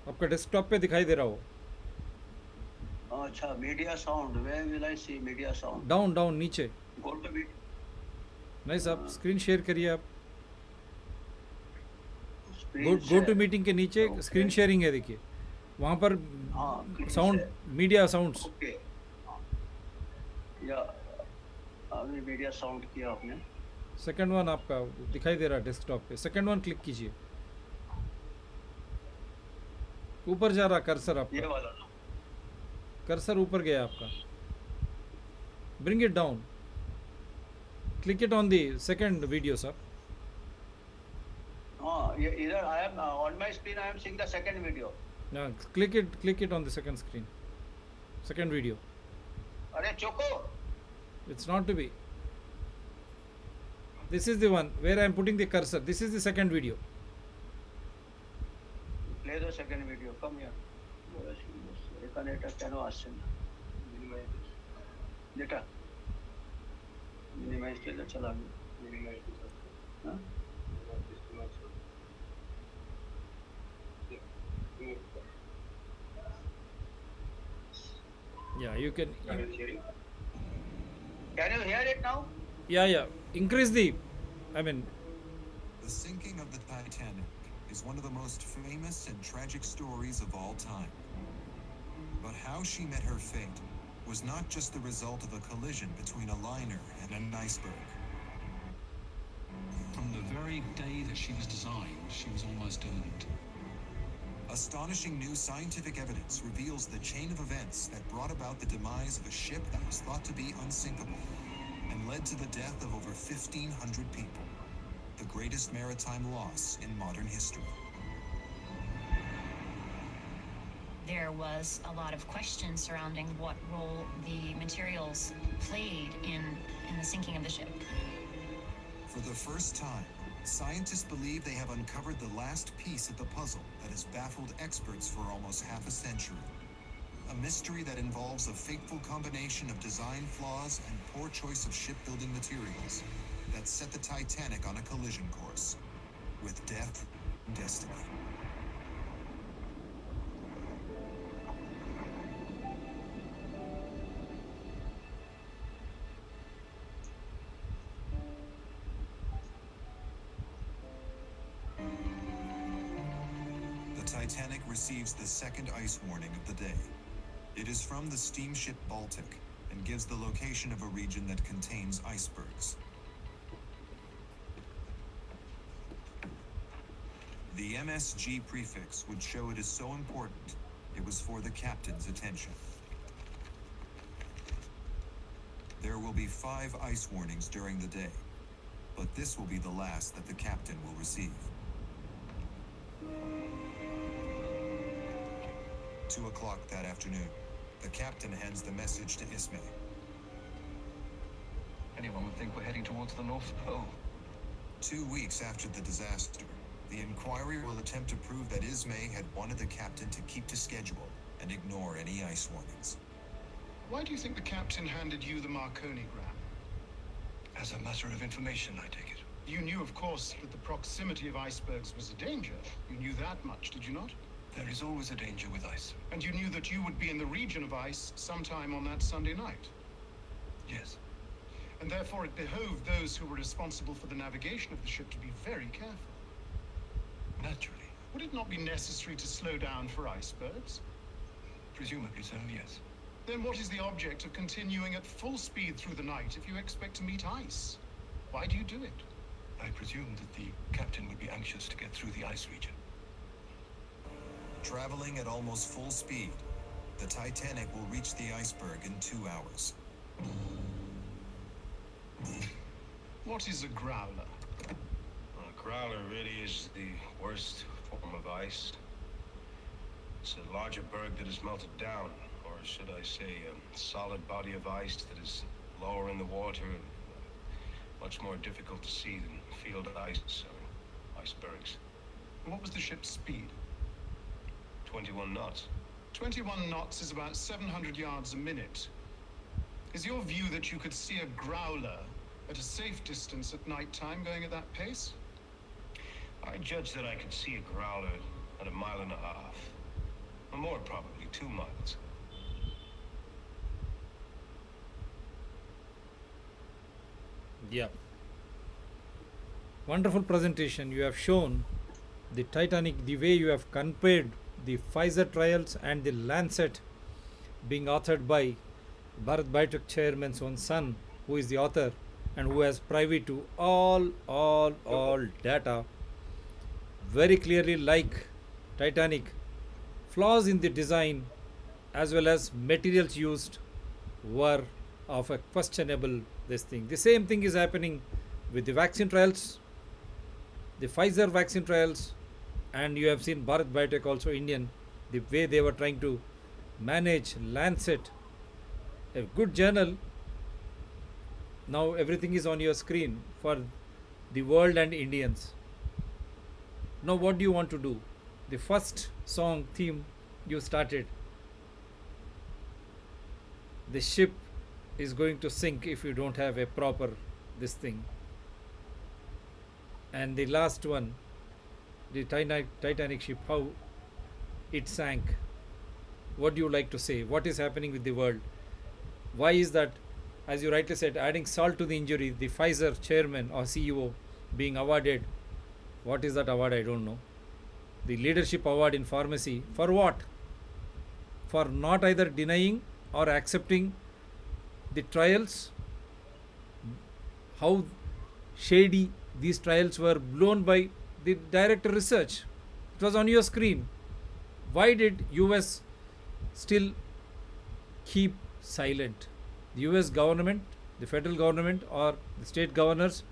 आपका desktop पे दिखाई दे रहा हो. अच्छा, media sound. Where will I see media sound? Down नीचे. Go to media. नहीं साहब screen share करिए आप. Screen Go share. to meeting के नीचे Okay. screen sharing है देखिए. वहाँ पर हाँ, screen sound share. media sounds. Okay. या अभी मीडिया साउंड किया आपने. सेकंड वन आपका दिखाई दे रहा है डेस्कटॉप पे. सेकंड वन क्लिक कीजिए. ऊपर जा रहा कर्सर ये आपका. वाला ना. कर्सर ऊपर गया आपका. Bring it down. Click it on the second video sir. हाँ, ये इधर I am on my screen. I am seeing the second video. Click it on the second screen. Second video. अरे choco. It's not to be. This is the one where I am putting the cursor. This is the second video. Play the second video. Come here. এখানে এটা কেন আসছে না? যেটা minimise করলে চালাবে. হ্যাঁ? Yeah, you can. Can you hear it now? Yeah. Increase the. I mean, The sinking of the Titanic is one of the most famous and tragic stories of all time. But how she met her fate was not just the result of a collision between a liner and an iceberg. From the very day that she was designed, she was almost doomed. Astonishing new scientific evidence reveals the chain of events that brought about the demise of a ship that was thought to be unsinkable and led to the death of over 1,500 people, the greatest maritime loss in modern history. There was a lot of questions surrounding what role the materials played in the sinking of the ship. For the first time, scientists believe they have uncovered the last piece of the puzzle that has baffled experts for almost half a century. A mystery that involves a fateful combination of design flaws and poor choice of shipbuilding materials that set the Titanic on a collision course with death and destiny. Titanic receives the second ice warning of the day. It is from the steamship Baltic and gives the location of a region that contains icebergs. The MSG prefix would show it is so important, it was for the captain's attention. There will be 5 ice warnings during the day, but this will be the last that the captain will receive. 2 o'clock that afternoon, the captain hands the message to Ismay. Anyone would think we're heading towards the North Pole. 2 weeks after the disaster, the inquiry will attempt to prove that Ismay had wanted the captain to keep to schedule and ignore any ice warnings. Why do you think the captain handed you the Marconigram? As a matter of information, I take it. You knew, of course, that the proximity of icebergs was a danger. You knew that much, did you not? There is always a danger with ice. And you knew that you would be in the region of ice sometime on that Sunday night. Yes. And therefore it behoved those who were responsible for the navigation of the ship to be very careful. Naturally. Would it not be necessary to slow down for icebergs? Presumably so, yes. Then what is the object of continuing at full speed through the night if you expect to meet ice? Why do you do it? I presume that the captain would be anxious to get through the ice region. Traveling at almost full speed, the Titanic will reach the iceberg in 2 hours. What is a growler? A growler really is the worst form of ice. It's a larger berg that is melted down, or should I say, a solid body of ice that is lower in the water and much more difficult to see than field ice or icebergs. What was the ship's speed? 21 knots. 21 knots is about 700 yards a minute. Is your view that you could see a growler at a safe distance at night time going at that pace? I judge that I could see a growler at 1.5 miles. Or more probably, 2 miles. Yeah. Wonderful presentation. You have shown the Titanic, the way you have compared the Pfizer trials and the Lancet being authored by Bharat Biotech chairman's own son, who is the author and who has privy to all data. Very clearly, like Titanic, flaws in the design as well as materials used were of a questionable this thing. The same thing is happening with the vaccine trials, the Pfizer vaccine trials, and you have seen Bharat Biotech also Indian, the way they were trying to manage Lancet, a good journal. Now everything is on your screen for the world and Indians. Now what do you want to do? The first song theme you started. The ship is going to sink if you don't have a proper this thing. And the last one, the Titanic ship, how it sank. What do you like to say? What is happening with the world? Why is that, as you rightly said, adding salt to the injury, the Pfizer chairman or CEO being awarded, what is that award? I don't know. The leadership award in pharmacy. For what? For not either denying or accepting the trials, how shady these trials were blown by the director research. It was on your screen. Why did US still keep silent? The US government, the federal government or the state governors,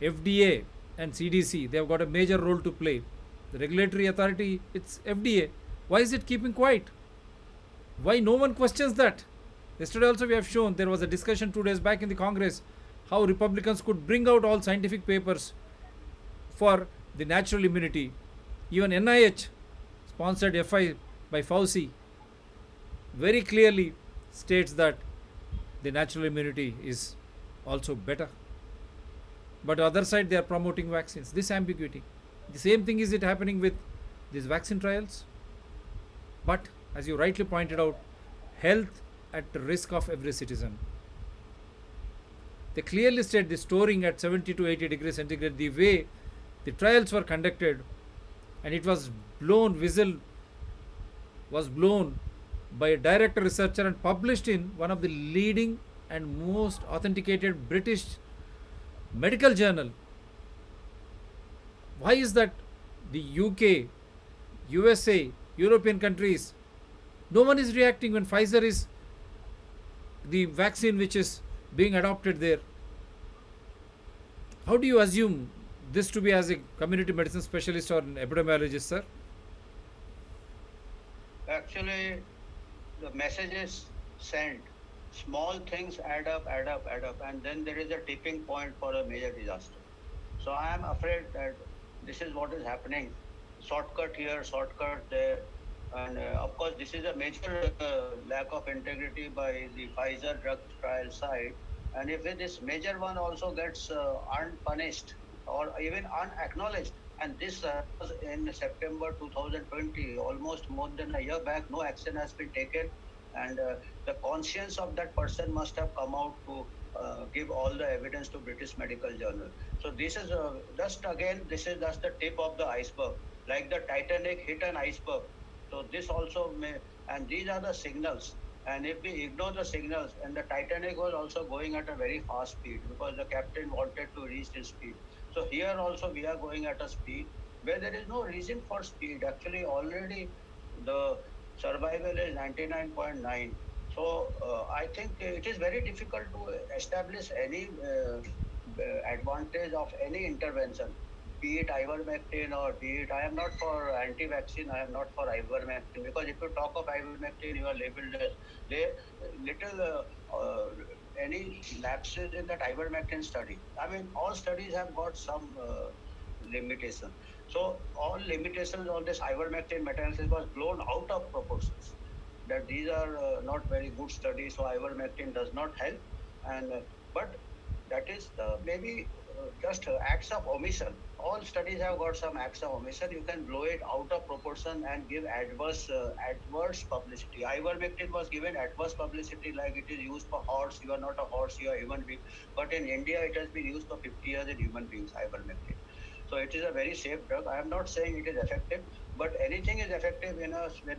FDA and CDC, they have got a major role to play. The regulatory authority, it's FDA. Why is it keeping quiet? Why no one questions that? Yesterday also we have shown there was a discussion 2 days back in the Congress how Republicans could bring out all scientific papers for the natural immunity. Even NIH, sponsored FI by Fauci, very clearly states that the natural immunity is also better. But other side they are promoting vaccines. This ambiguity. The same thing is it happening with these vaccine trials. But as you rightly pointed out, health at the risk of every citizen. They clearly state the storing at 70 to 80 degrees centigrade, the way the trials were conducted, and it was whistle was blown by a direct researcher and published in one of the leading and most authenticated British medical journal. Why is that the UK, USA, European countries, no one is reacting when Pfizer is the vaccine which is being adopted there? How do you assume this to be as a community medicine specialist or an epidemiologist, sir? Actually, the message is sent. Small things add up, and then there is a tipping point for a major disaster. So I am afraid that this is what is happening. Shortcut here, shortcut there. And of course, this is a major lack of integrity by the Pfizer drug trial side. And if this major one also gets unpunished or even unacknowledged, and this was in September 2020, almost more than a year back, no action has been taken. And the conscience of that person must have come out to give all the evidence to British Medical Journal. So this is just the tip of the iceberg, like the Titanic hit an iceberg. So this also may, and these are the signals. And if we ignore the signals, and the Titanic was also going at a very fast speed because the captain wanted to reach his speed. So here also we are going at a speed where there is no reason for speed. Actually, already the survival is 99.9. So I think it is very difficult to establish any advantage of any intervention, be it ivermectin or be it. I am not for anti-vaccine. I am not for ivermectin, because if you talk of ivermectin, you are labeled as little any lapses in that ivermectin study. I mean, all studies have got some limitation. So all limitations on this ivermectin meta-analysis was blown out of proportions. That these are not very good studies, so ivermectin does not help. And but that is maybe just acts of omission. All studies have got some acts of omission. You can blow it out of proportion and give adverse publicity. Ivermectin was given adverse publicity, like it is used for horse. You are not a horse, you are a human being. But in India, it has been used for 50 years in human beings, ivermectin. So it is a very safe drug. I am not saying it is effective, but anything is effective when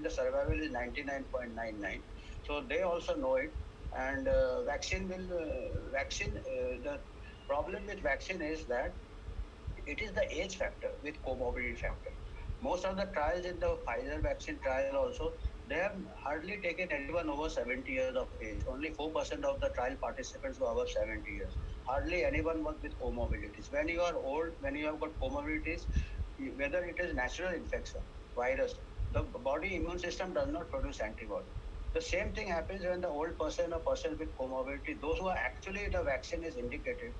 the survival is 99.99. So they also know it. And the problem with vaccine is that it is the age factor with comorbidity factor. Most of the trials in the Pfizer vaccine trial also, they have hardly taken anyone over 70 years of age. Only 4% of the trial participants were over 70 years. Hardly anyone was with comorbidities. When you are old, when you have got comorbidities, whether it is natural infection, virus, the body immune system does not produce antibody. The same thing happens when the old person or person with comorbidity, those who are actually the vaccine is indicated,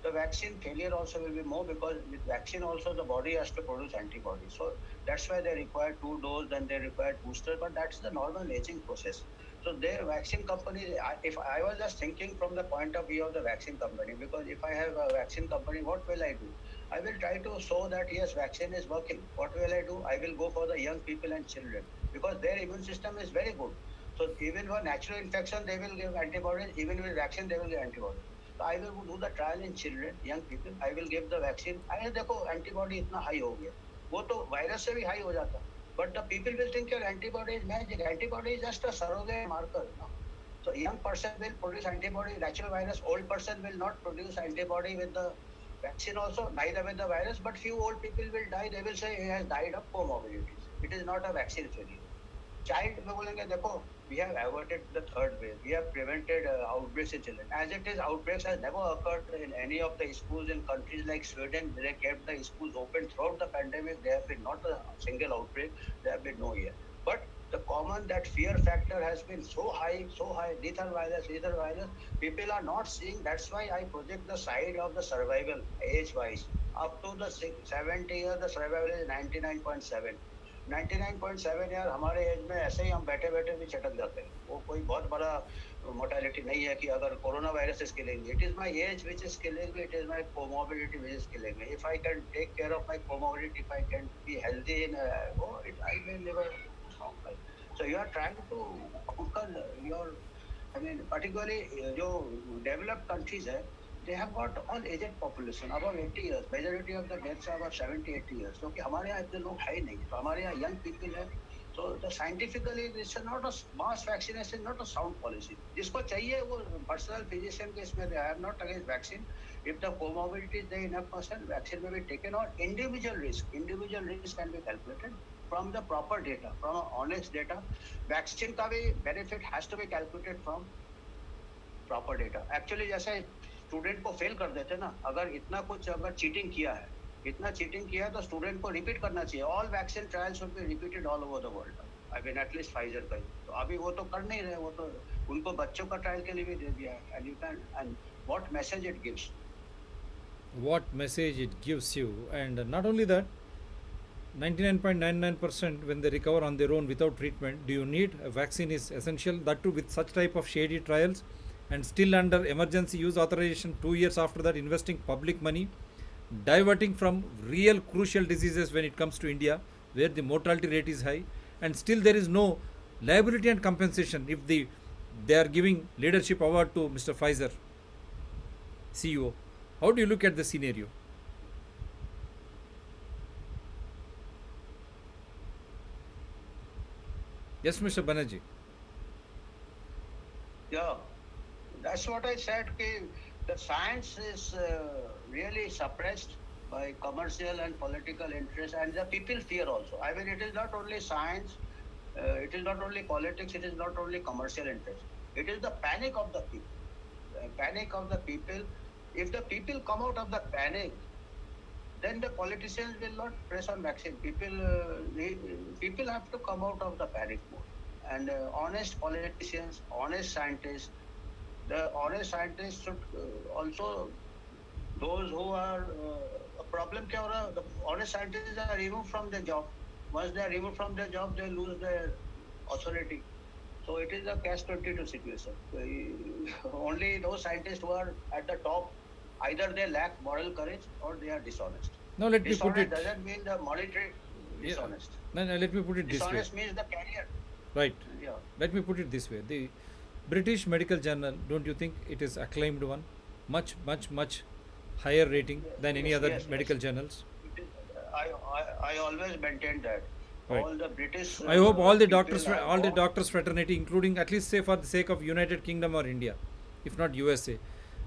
the vaccine failure also will be more, because with vaccine also the body has to produce antibodies. So that's why they require 2 doses and they require booster, but that's the normal aging process. So their vaccine company, if I was just thinking from the point of view of the vaccine company, because if I have a vaccine company, what will I do? I will try to show that yes, vaccine is working. What will I do? I will go for the young people and children, because their immune system is very good. So even for natural infection, they will give antibodies. Even with vaccine, they will give antibodies. So I will do the trial in children, young people. I will give the vaccine. अरे देखो antibody इतना high हो गया, वो तो virus से भी high हो जाता. But the people will think your antibody is magic. Antibody is just a surrogate marker. No? So young person will produce antibody, natural virus. Old person will not produce antibody with the vaccine also, neither with the virus. But few old people will die. They will say he has died of comorbidities. It is not a vaccine failure. Child में बोलेंगे देखो, we have averted the third wave. We have prevented outbreaks in children. As it is, outbreaks has never occurred in any of the schools in countries like Sweden. They kept the schools open throughout the pandemic. There have been not a single outbreak. There have been no year. But the common, that fear factor has been so high, lethal virus. People are not seeing. That's why I project the side of the survival age-wise. Up to the 70 years, the survival is 99.7. 99.7 यार, हमारे as में ऐसे ही हम बैठे बैठे भी चटक जाते हैं. वो कोई बहुत बड़ा मोर्टेलिटी नहीं है कि अगर coronavirus is killing me. It is my age which is killing me. It is my comorbidity which is killing me. If I can take care of my comorbidity, if I can be healthy in I will live a long life. So you are trying to conquer your, I mean, particularly जो developed countries है, they have got all aged population above 80 years. Majority of the deaths are about 70, 80 years. So कि हमारे यहाँ इतने लोग है ही नहीं. तो हमारे यहाँ young people है. So the scientifically this is not a mass vaccination, not a sound policy. जिसको चाहिए वो personal physician के इसमें I am not against vaccine. If the comorbidity is there enough percent, vaccine may be taken on individual risk. Individual risk can be calculated from the proper data, from honest data. Vaccine का भी benefit has to be calculated from proper data. Actually जैसे student को fail कर देते ना, अगर इतना कुछ अगर चीटिंग किया है, इतना चीटिंग किया है तो स्टूडेंट को रिपीट करना चाहिए. All vaccine trials should be repeated all over the world. I mean at least Pfizer का. तो अभी वो तो कर नहीं रहे, वो तो उनको बच्चों का ट्रायल के लिए भी दे दिया है. And you can and what message it gives. What message it gives you, and not only that, 99.99% when they recover on their own without treatment, do you need a vaccine is essential, that too with such type of shady trials, and still under emergency use authorization 2 years after that, investing public money, diverting from real crucial diseases when it comes to India where the mortality rate is high, and still there is no liability and compensation if they are giving leadership award to Mr. Pfizer CEO. How do you look at the scenario? Yes, Mr. Banerjee. Yeah, that's what I said. Ki the science is really suppressed by commercial and political interests, and the people fear also. I mean, it is not only science, it is not only politics, it is not only commercial interest. It is the panic of the people. The panic of the people. If the people come out of the panic, then the politicians will not press on vaccine. People have to come out of the panic mode. And honest politicians, honest scientists, the honest scientists should also, those who are a problem क्या हो रहा, the honest scientists are removed from their job. Once they are removed from their job, they lose their authority. So it is a catch-22 situation. Only those scientists who are at the top, either they lack moral courage or they are dishonest. Now let me put Dishonest it. doesn't mean the monetary dishonest. No, let me put it this way. Dishonest means the career. Right. Yeah. Let me put it this way. The British Medical Journal, don't you think it is acclaimed one? Much higher rating than any other Yes. medical journals. I always maintain that. Right. All the British. I hope all the people doctors, are all the all- doctors fraternity, including at least say for the sake of United Kingdom or India, if not USA,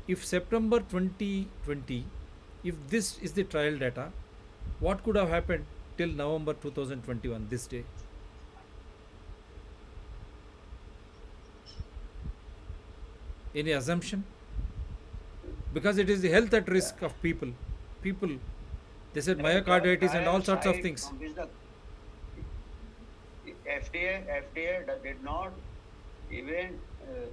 if September 2020, if this is the trial data, what could have happened till November 2021, this day? Any assumption? Because it is the health at risk of people. They said myocarditis and all sorts of Side things. from which the FDA did not even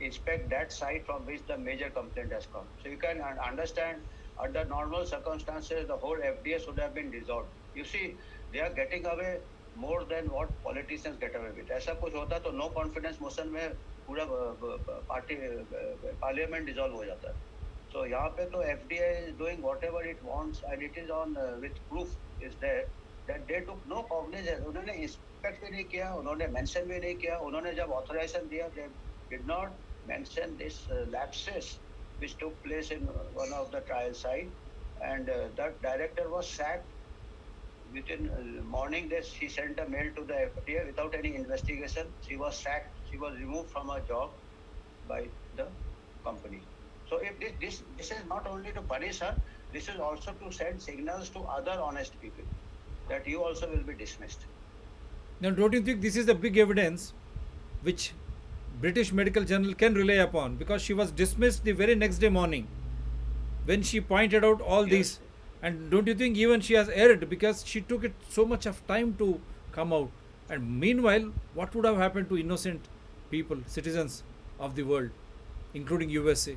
inspect that site from which the major complaint has come. So you can understand under normal circumstances the whole FDA should have been dissolved. You see, they are getting away more than what politicians get away with. ऐसा कुछ होता तो no confidence motion में पूरा party parliament dissolve हो जाता है. So यहाँ पे तो FDA is doing whatever it wants and it is on with proof is there that they took no cognizance. उन्होंने इंस्पेक्ट भी नहीं किया, उन्होंने मेंशन भी नहीं किया, उन्होंने जब ऑथराइजेशन दिया they did not mention this lapses which took place in one of the trial site, and that director was sacked within morning. She sent a mail to the FDA without any investigation. She was sacked. She was removed from her job by the company. So if this is not only to punish her, this is also to send signals to other honest people that you also will be dismissed. Now, don't you think this is the big evidence which British Medical Journal can rely upon, because she was dismissed the very next day morning when she pointed out all Yes. these, and don't you think even she has erred because she took it so much of time to come out, and meanwhile what would have happened to innocent people, citizens of the world, including USA?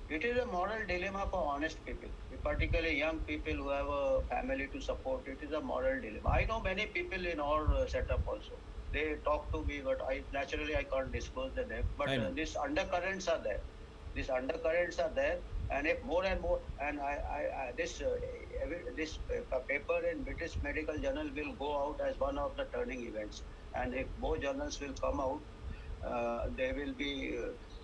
It is a moral dilemma for honest people, particularly young people who have a family to support. It is a moral dilemma. I know many people in our setup also. They talk to me, but I can't disclose the name. But I know. these undercurrents are there. These undercurrents are there, and if more and more, and this paper in British Medical Journal will go out as one of the turning events. And if more journals will come out, They will be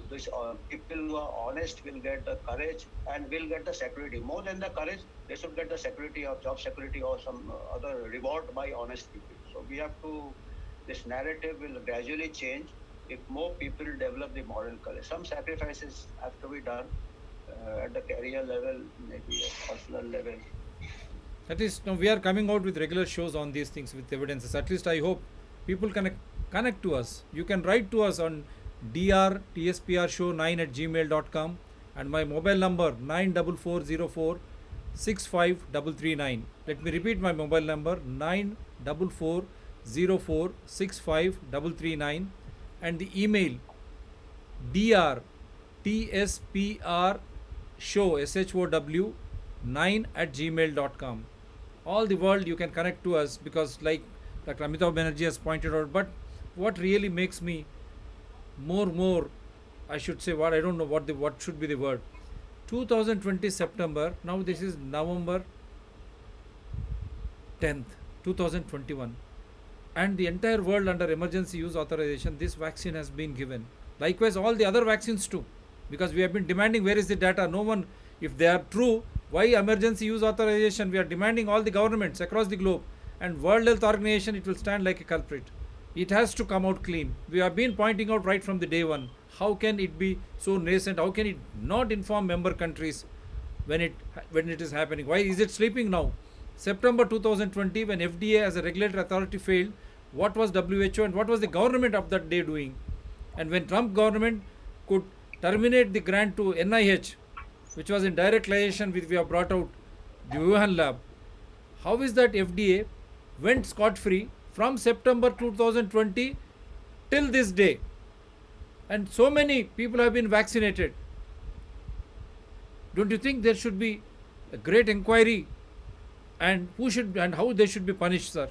this people who are honest will get the courage and will get the security. More than the courage, they should get the security or job security or some other reward by honest people. So we have to. This narrative will gradually change if more people develop the moral courage. Some sacrifices have to be done at the career level, maybe at personal level. That is, now we are coming out with regular shows on these things with evidences. At least I hope people connect to us. You can write to us on drtsprshow9@gmail.com and my mobile number 94404 Let me repeat my mobile number 94404 and the email drtsprshow9@gmail.com. All the world you can connect to us, because like Dr. Amitabh Banerjee has pointed out, but what really makes me more I should say, what I don't know what should be the word, 2020 September, now this is November 10th 2021, and the entire world under emergency use authorization, this vaccine has been given. Likewise all the other vaccines too, because we have been demanding where is the data. No one, if they are true, why emergency use authorization? We are demanding all the governments across the globe, and World Health Organization, it will stand like a culprit. It has to come out clean. We have been pointing out right from the day one. How can it be so nascent? How can it not inform member countries when it is happening? Why is it sleeping now? September 2020, when FDA as a regulatory authority failed, what was WHO and what was the government of that day doing? And when Trump government could terminate the grant to NIH, which was in direct liaison with, we have brought out the Wuhan lab. How is that FDA went scot-free from September 2020 till this day? And so many people have been vaccinated. Don't you think there should be a great inquiry, and who should and how they should be punished, sir?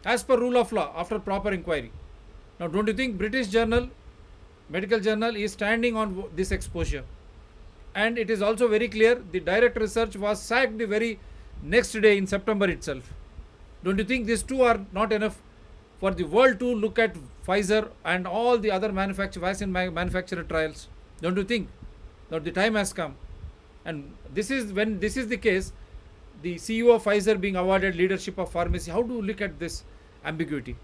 As per rule of law, after proper inquiry. Now, don't you think British Journal, Medical Journal, is standing on this exposure? And it is also very clear the direct research was sacked the very next day in September itself. Don't you think these two are not enough for the world to look at Pfizer and all the other vaccine manufacturer trials? Don't you think that the time has come? And this is when this is the case, the CEO of Pfizer being awarded leadership of pharmacy. How do you look at this ambiguity?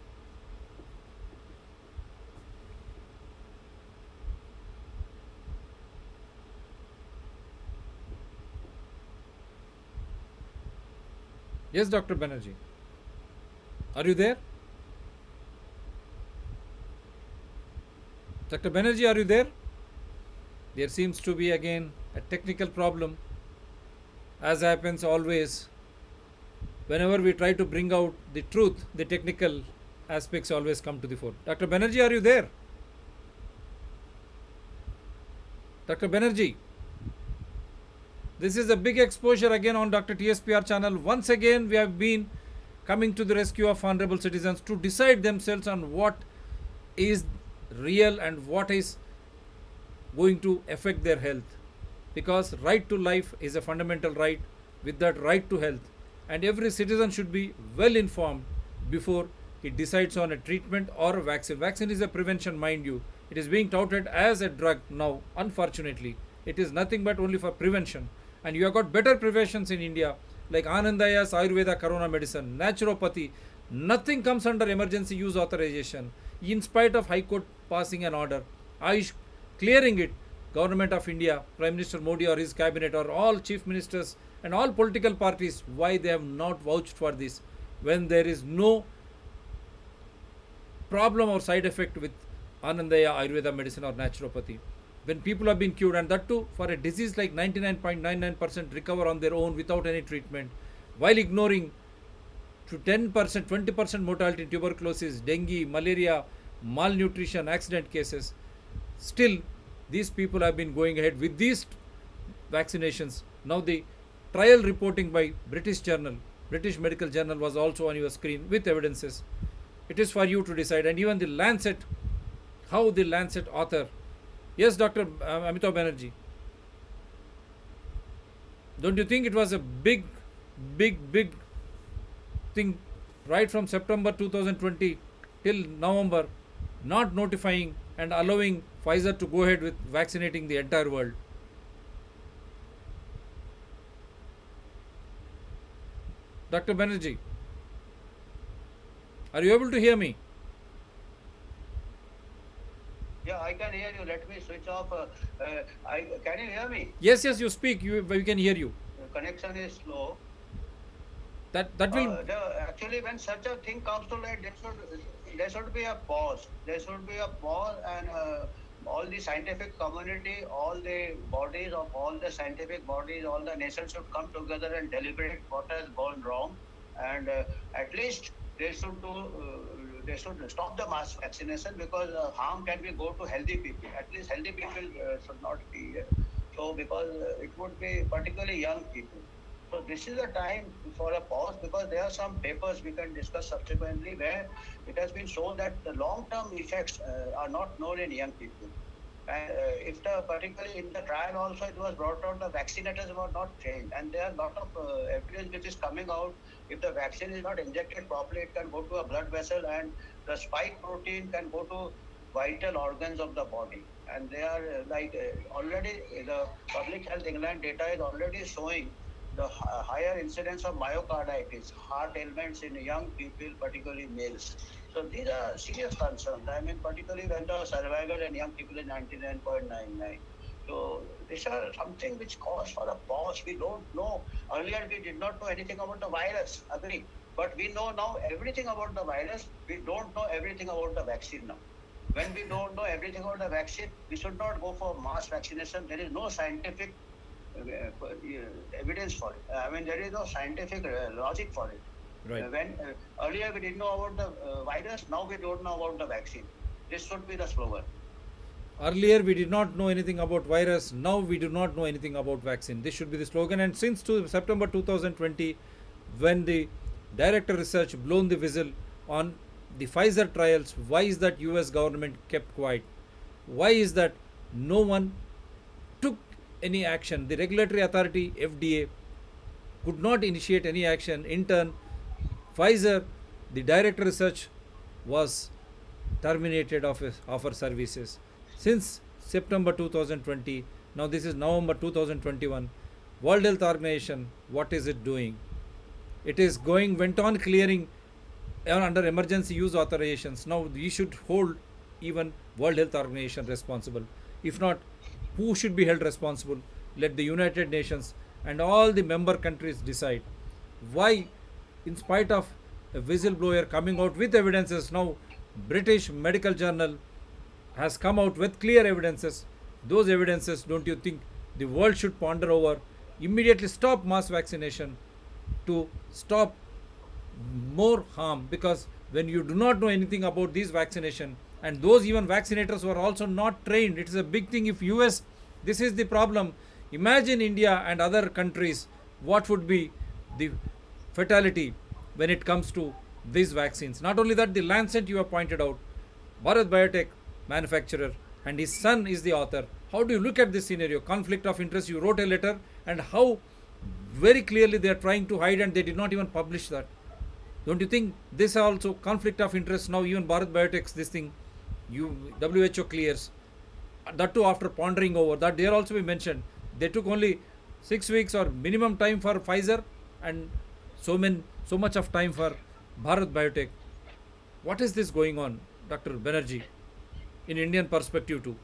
Yes, Dr. Banerjee. Are you there? Dr. Banerjee, are you there? There seems to be again a technical problem, as happens always. Whenever we try to bring out the truth, the technical aspects always come to the fore. Dr. Banerjee, are you there? Dr. Banerjee, this is a big exposure again on Dr. TSPR channel. Once again, we have been coming to the rescue of honorable citizens to decide themselves on what is real and what is going to affect their health. Because right to life is a fundamental right, with that right to health. And every citizen should be well informed before he decides on a treatment or a vaccine. Vaccine is a prevention, mind you. It is being touted as a drug now, unfortunately. It is nothing but only for prevention. And you have got better preventions in India, like Anandaya's Ayurveda Corona medicine, naturopathy. Nothing comes under emergency use authorization, in spite of High Court passing an order. Ayush clearing it. Government of India, Prime Minister Modi or his cabinet or all chief ministers and all political parties, why they have not vouched for this when there is no problem or side effect with Anandaya Ayurveda medicine or naturopathy. When people have been cured, and that too for a disease like 99.99% recover on their own without any treatment, while ignoring to 10%, 20% mortality in tuberculosis, dengue, malaria, malnutrition, accident cases. Still, these people have been going ahead with these vaccinations. Now the trial reporting by British Medical Journal was also on your screen with evidences. It is for you to decide. And even the Lancet, how the Lancet author, yes, Dr. Amitabh Banerjee, don't you think it was a big thing right from September 2020 till November, not notifying and allowing Pfizer to go ahead with vaccinating the entire world. Dr. Banerjee, are you able to hear me? Yeah, I can hear you. Let me switch off. Can you hear me? Yes, yes, you speak. We can hear you. The connection is slow. That will. Actually, when such a thing comes to light, there should be a pause. There should be a pause, and all the scientific community, all the bodies of all the scientific bodies, all the nations should come together and deliberate what has gone wrong, and at least they should do. They should stop the mass vaccination, because harm can be go to healthy people. At least healthy people should not be so, because it would be particularly young people. So this is a time for a pause, because there are some papers we can discuss subsequently where it has been shown that the long-term effects are not known in young people. And if particularly in the trial also it was brought out, the vaccinators were not trained, and there are a lot of evidence which is coming out. If the vaccine is not injected properly, it can go to a blood vessel, and the spike protein can go to vital organs of the body. And they are already the Public Health England data is already showing the higher incidence of myocarditis, heart ailments in young people, particularly males. So these are serious concerns. I mean, particularly when the survival in young people is 99.99. So these are something which calls for a pause. We don't know. Earlier we did not know anything about the virus, agree. But we know now everything about the virus. We don't know everything about the vaccine now. When we don't know everything about the vaccine, we should not go for mass vaccination. There is no scientific evidence for it. I mean, there is no scientific logic for it. Right. When earlier we didn't know about the virus, now we don't know about the vaccine. This should be the slogan. Earlier we did not know anything about virus. Now we do not know anything about vaccine. This should be the slogan. And since September 2020, when the director research blown the whistle on the Pfizer trials, why is that US government kept quiet? Why is that no one took any action? The regulatory authority, FDA, could not initiate any action. In turn, Pfizer, the director research, was terminated of her services. Since September 2020, now this is November 2021, World Health Organization, what is it doing? It is went on clearing under emergency use authorizations. Now we should hold even World Health Organization responsible. If not, who should be held responsible? Let the United Nations and all the member countries decide. Why, in spite of a whistleblower coming out with evidences, now British Medical Journal has come out with clear evidences. Those evidences, don't you think the world should ponder over? Immediately stop mass vaccination to stop more harm, because when you do not know anything about these vaccination, and those even vaccinators were also not trained, it is a big thing. If US, this is the problem. Imagine India and other countries, what would be the fatality when it comes to these vaccines. Not only that, the Lancet you have pointed out, Bharat Biotech manufacturer, and his son is the author. How do you look at this scenario? Conflict of interest, you wrote a letter, and how very clearly they are trying to hide, and they did not even publish that. Don't you think this also conflict of interest? Now even Bharat Biotech's this thing, WHO clears. That too after pondering over that. There also we mentioned they took only 6 weeks or minimum time for Pfizer, and so much of time for Bharat Biotech. What is this going on, Dr. Banerjee, in Indian perspective too?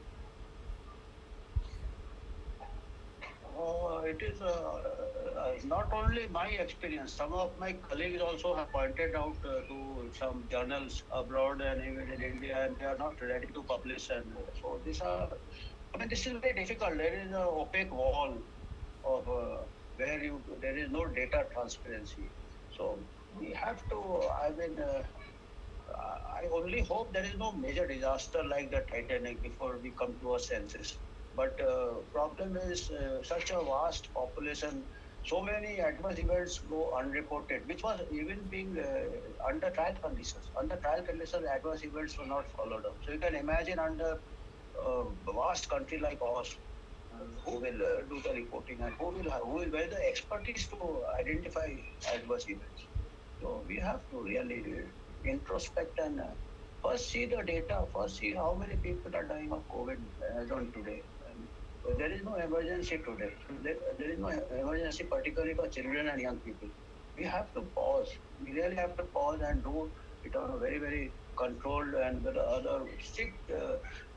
It is not only my experience. Some of my colleagues also have pointed out to some journals abroad and even in India, and they are not ready to publish. And so this is very difficult. There is an opaque wall of where there is no data transparency. So we have to. I only hope there is no major disaster like the Titanic before we come to our senses. But problem is such a vast population, so many adverse events go unreported, which was even being under trial conditions. Under trial conditions, adverse events were not followed up. So you can imagine under a vast country like ours, who will do the reporting, and who will wear the expertise to identify adverse events. So we have to really introspect and First, see the data. First, see how many people are dying of COVID as on today. And there is no emergency today. There is no emergency, particularly for children and young people. We have to pause. We really have to pause and do it on a very, very controlled and with other strict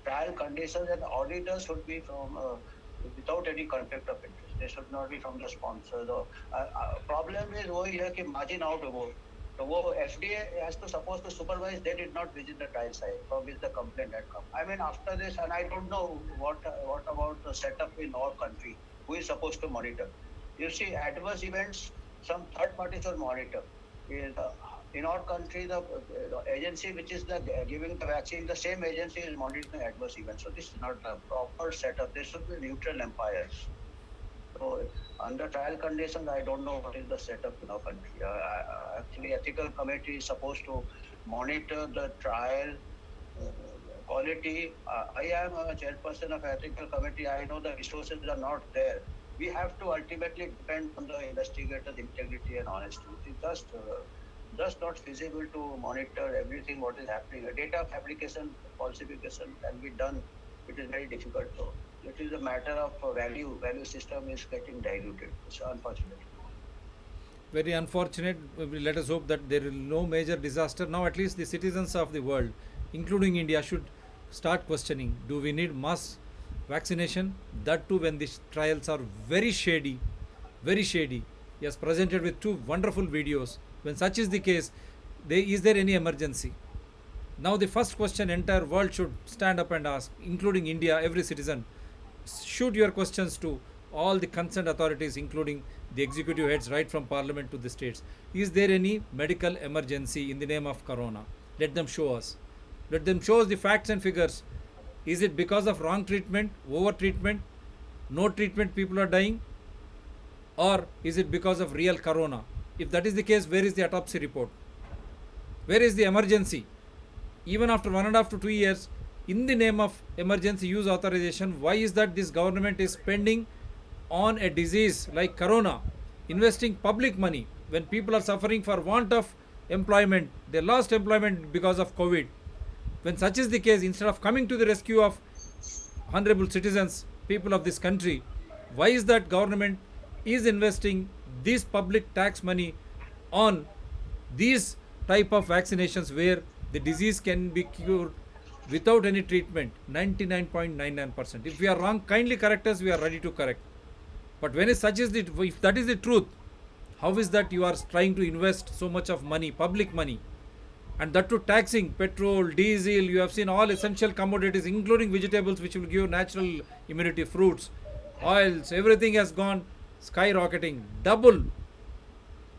trial conditions. And auditors should be from without any conflict of interest. They should not be from the sponsors. Or problem is वही है कि margin out हो. So वो FDA has to supposed to supervise. They did not visit the trial site from which the complaint had come. I mean, after this, and I don't know what about the setup in our country. Who is supposed to monitor? You see, adverse events, some third parties should monitor. In our country, the agency which is giving the vaccine, the same agency is monitoring adverse events. So this is not a proper setup. There should be neutral umpires. So under trial conditions, I don't know what is the setup in our country. Actually, ethical committee is supposed to monitor the trial quality. I am a chairperson of ethical committee. I know the resources are not there. We have to ultimately depend on the investigator's integrity and honesty. It's just not feasible to monitor everything what is happening. A data fabrication, falsification can be done. It is very difficult though. It is a matter of value. Value system is getting diluted. It's unfortunate. Very unfortunate. Let us hope that there is no major disaster. Now, at least the citizens of the world, including India, should start questioning: do we need mass vaccination? That too, when these trials are very shady, very shady. He has presented with two wonderful videos. When such is the case, is there any emergency? Now, the first question entire world should stand up and ask, including India, every citizen. Shoot your questions to all the concerned authorities, including the executive heads, right from parliament to the states. Is there any medical emergency in the name of corona? Let them show us. Let them show us the facts and figures. Is it because of wrong treatment, over treatment, no treatment, people are dying? Or is it because of real corona? If that is the case, where is the autopsy report? Where is the emergency? Even after 1.5 to 2 years, in the name of emergency use authorization, why is that this government is spending on a disease like corona, investing public money when people are suffering for want of employment? They lost employment because of COVID. When such is the case, instead of coming to the rescue of honorable citizens, people of this country, why is that government is investing this public tax money on these type of vaccinations where the disease can be cured without any treatment? 99.99%. If we are wrong, kindly correct us. We are ready to correct. But when if that is the truth, how is that you are trying to invest so much of money, public money, and that too taxing petrol, diesel? You have seen all essential commodities, including vegetables, which will give natural immunity, fruits, oils, everything has gone skyrocketing, double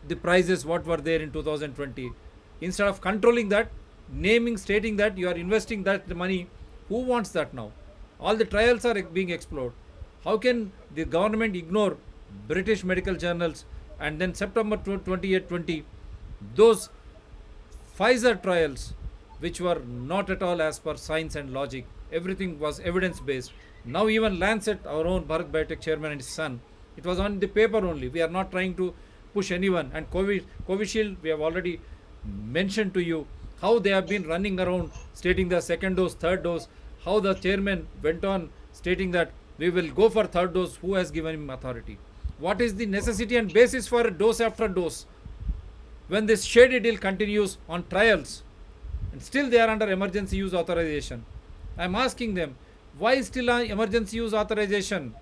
the prices what were there in 2020. Instead of controlling that, stating that you are investing that money, who wants that now? All the trials are being explored. How can the government ignore British medical journals? And then September 2020, those Pfizer trials, which were not at all as per science and logic, everything was evidence based. Now even Lancet, our own Bharat Biotech chairman and his son, it was on the paper only. We are not trying to push anyone. And Covishield, we have already mentioned to you how they have been running around stating the second dose, third dose, how the chairman went on stating that we will go for third dose. Who has given him authority? What is the necessity and basis for a dose after dose when this shady deal continues on trials and still they are under emergency use authorization? I am asking them, why still emergency use authorization?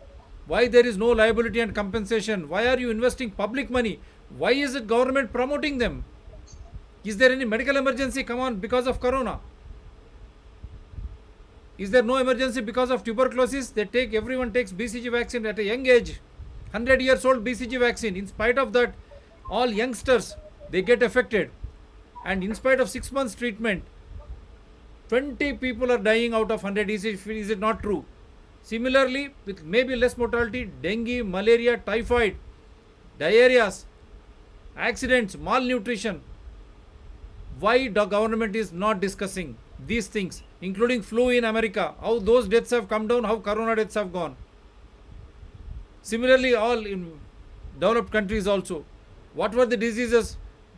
Why there is no liability and compensation? Why are you investing public money? Why is it government promoting them? Is there any medical emergency? Come on, because of corona. Is there no emergency because of tuberculosis? Everyone takes BCG vaccine at a young age. 100 years old BCG vaccine. In spite of that, all youngsters, they get affected. And in spite of 6 months treatment, 20 people are dying out of 100. Is it not true? Similarly, with maybe less mortality, dengue, malaria, typhoid, diarrheas, accidents, malnutrition. Why the government is not discussing these things, including flu in America, how those deaths have come down, how corona deaths have gone. Similarly, all in developed countries also. What were the diseases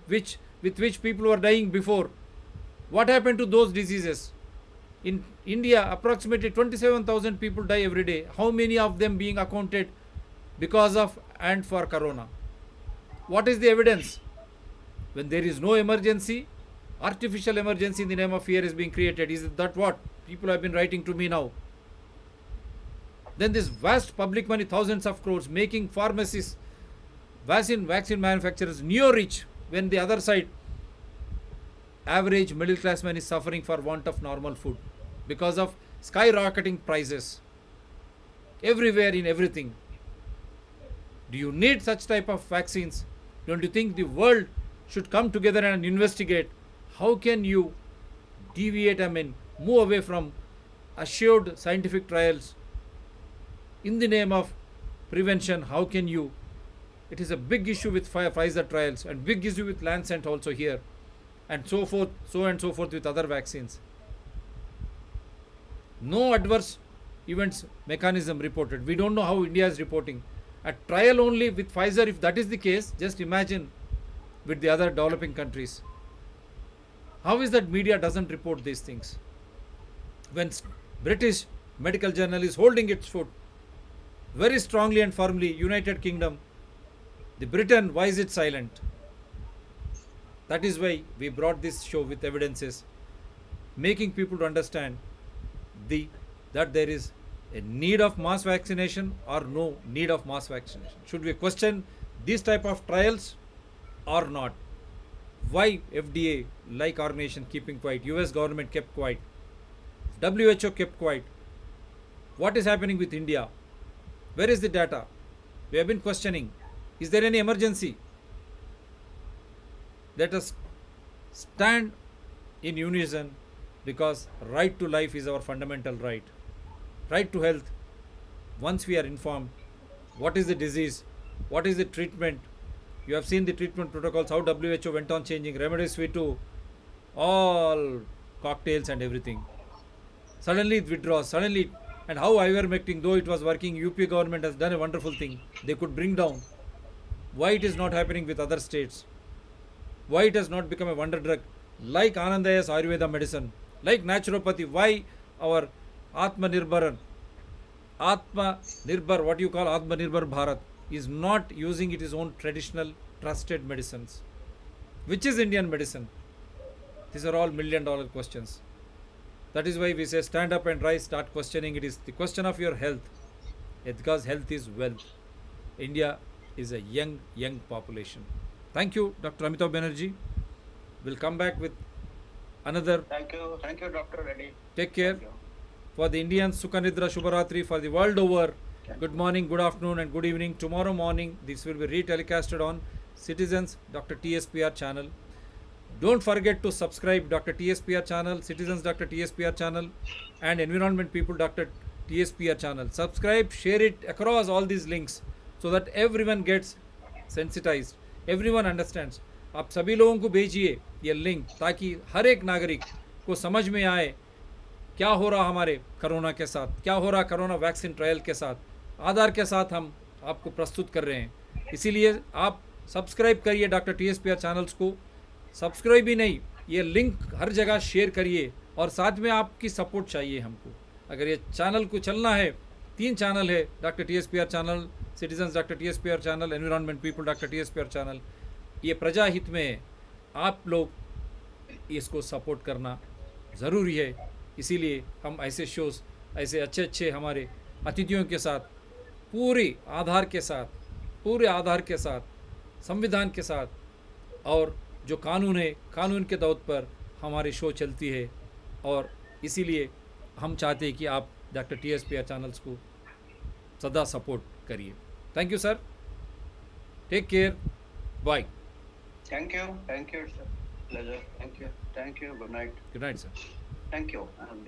with which people were dying before? What happened to those diseases? In India, approximately 27,000 people die every day. How many of them being accounted because of and for corona? What is the evidence? When there is no emergency, artificial emergency in the name of fear is being created. Is that what people have been writing to me now? Then this vast public money, thousands of crores, making pharmacists, vaccine manufacturers neo-rich, when the other side, average middle class man is suffering for want of normal food because of skyrocketing prices everywhere in everything. Do you need such type of vaccines? Don't you think the world should come together and investigate how can you deviate, move away from assured scientific trials in the name of prevention? How can you? It is a big issue with Pfizer trials and big issue with Lancet also here, and so forth, so and so forth with other vaccines. No adverse events mechanism reported. We don't know how India is reporting. A trial only with Pfizer, if that is the case, just imagine with the other developing countries. How is that media doesn't report these things? When British medical journal is holding its foot very strongly and firmly, United Kingdom, the Britain, why is it silent? That is why we brought this show with evidences, making people to understand that there is a need of mass vaccination or no need of mass vaccination. Should we question these type of trials or not? Why FDA, like our nation, keeping quiet? US government kept quiet. WHO kept quiet. What is happening with India? Where is the data? We have been questioning. Is there any emergency? Let us stand in unison, because right to life is our fundamental right. Right to health. Once we are informed what is the disease, what is the treatment, you have seen the treatment protocols, how WHO went on changing remdesivir to all cocktails and everything. Suddenly it withdraws, suddenly, and how ivermectin, though it was working, UP government has done a wonderful thing. They could bring down. Why it is not happening with other states? Why it has not become a wonder drug like Anandayas Ayurveda medicine, like naturopathy? Why our Atmanirbhar, what you call Atmanirbhar Bharat, is not using its own traditional trusted medicines? Which is Indian medicine? These are all $1,000,000 questions. That is why we say stand up and rise, start questioning. It is the question of your health, because health is wealth. India is a young population. Thank you, Dr. Amitabh Banerjee. We'll come back with another. Thank you, Dr. Reddy. Take care. Thank you. For the Indians, Sukhanidra Shubharatri. For the world over, good morning, good afternoon and good evening. Tomorrow morning, this will be re-telecasted on Citizens Dr. TSPR channel. Don't forget to subscribe Dr. TSPR channel, Citizens Dr. TSPR channel, and Environment People Dr. TSPR channel. Subscribe, share it across all these links so that everyone gets sensitized, everyone understands. आप सभी लोगों को भेजिए ये link, ताकि हर एक नागरिक को समझ में आए क्या हो रहा हमारे कोरोना के साथ, क्या हो रहा कोरोना वैक्सीन ट्रायल के साथ, आधार के साथ हम आपको प्रस्तुत कर रहे हैं। इसीलिए आप सब्सक्राइब करिए डॉक्टर TSPR चैनल्स को। सब्सक्राइब ही नहीं, ये लिंक हर जगह शेयर करिए, और साथ में आपकी सपोर्ट चाहिए हमको। अगर ये चैनल को चलना है, 3 चैनल है, doctor TSPR channel, citizens doctor TSPR channel, environment people doctor TSPR channel, ये प्रजा हित में है। आप लोग इसको सपोर्ट करना ज़रूरी है। इसीलिए हम ऐसे शोज़, ऐसे अच्छे हमारे अतिथियों के साथ, पूरे आधार के साथ, संविधान के साथ, और जो कानून है, कानून के दौर पर हमारी शो चलती है। और इसीलिए हम चाहते हैं कि आप डॉक्टर TSPR चैनल्स को सदा सपोर्ट करिए। Thank you sir, take care, bye. Thank you, sir. Pleasure. Thank you. Good night. Good night sir. Thank you. Anand.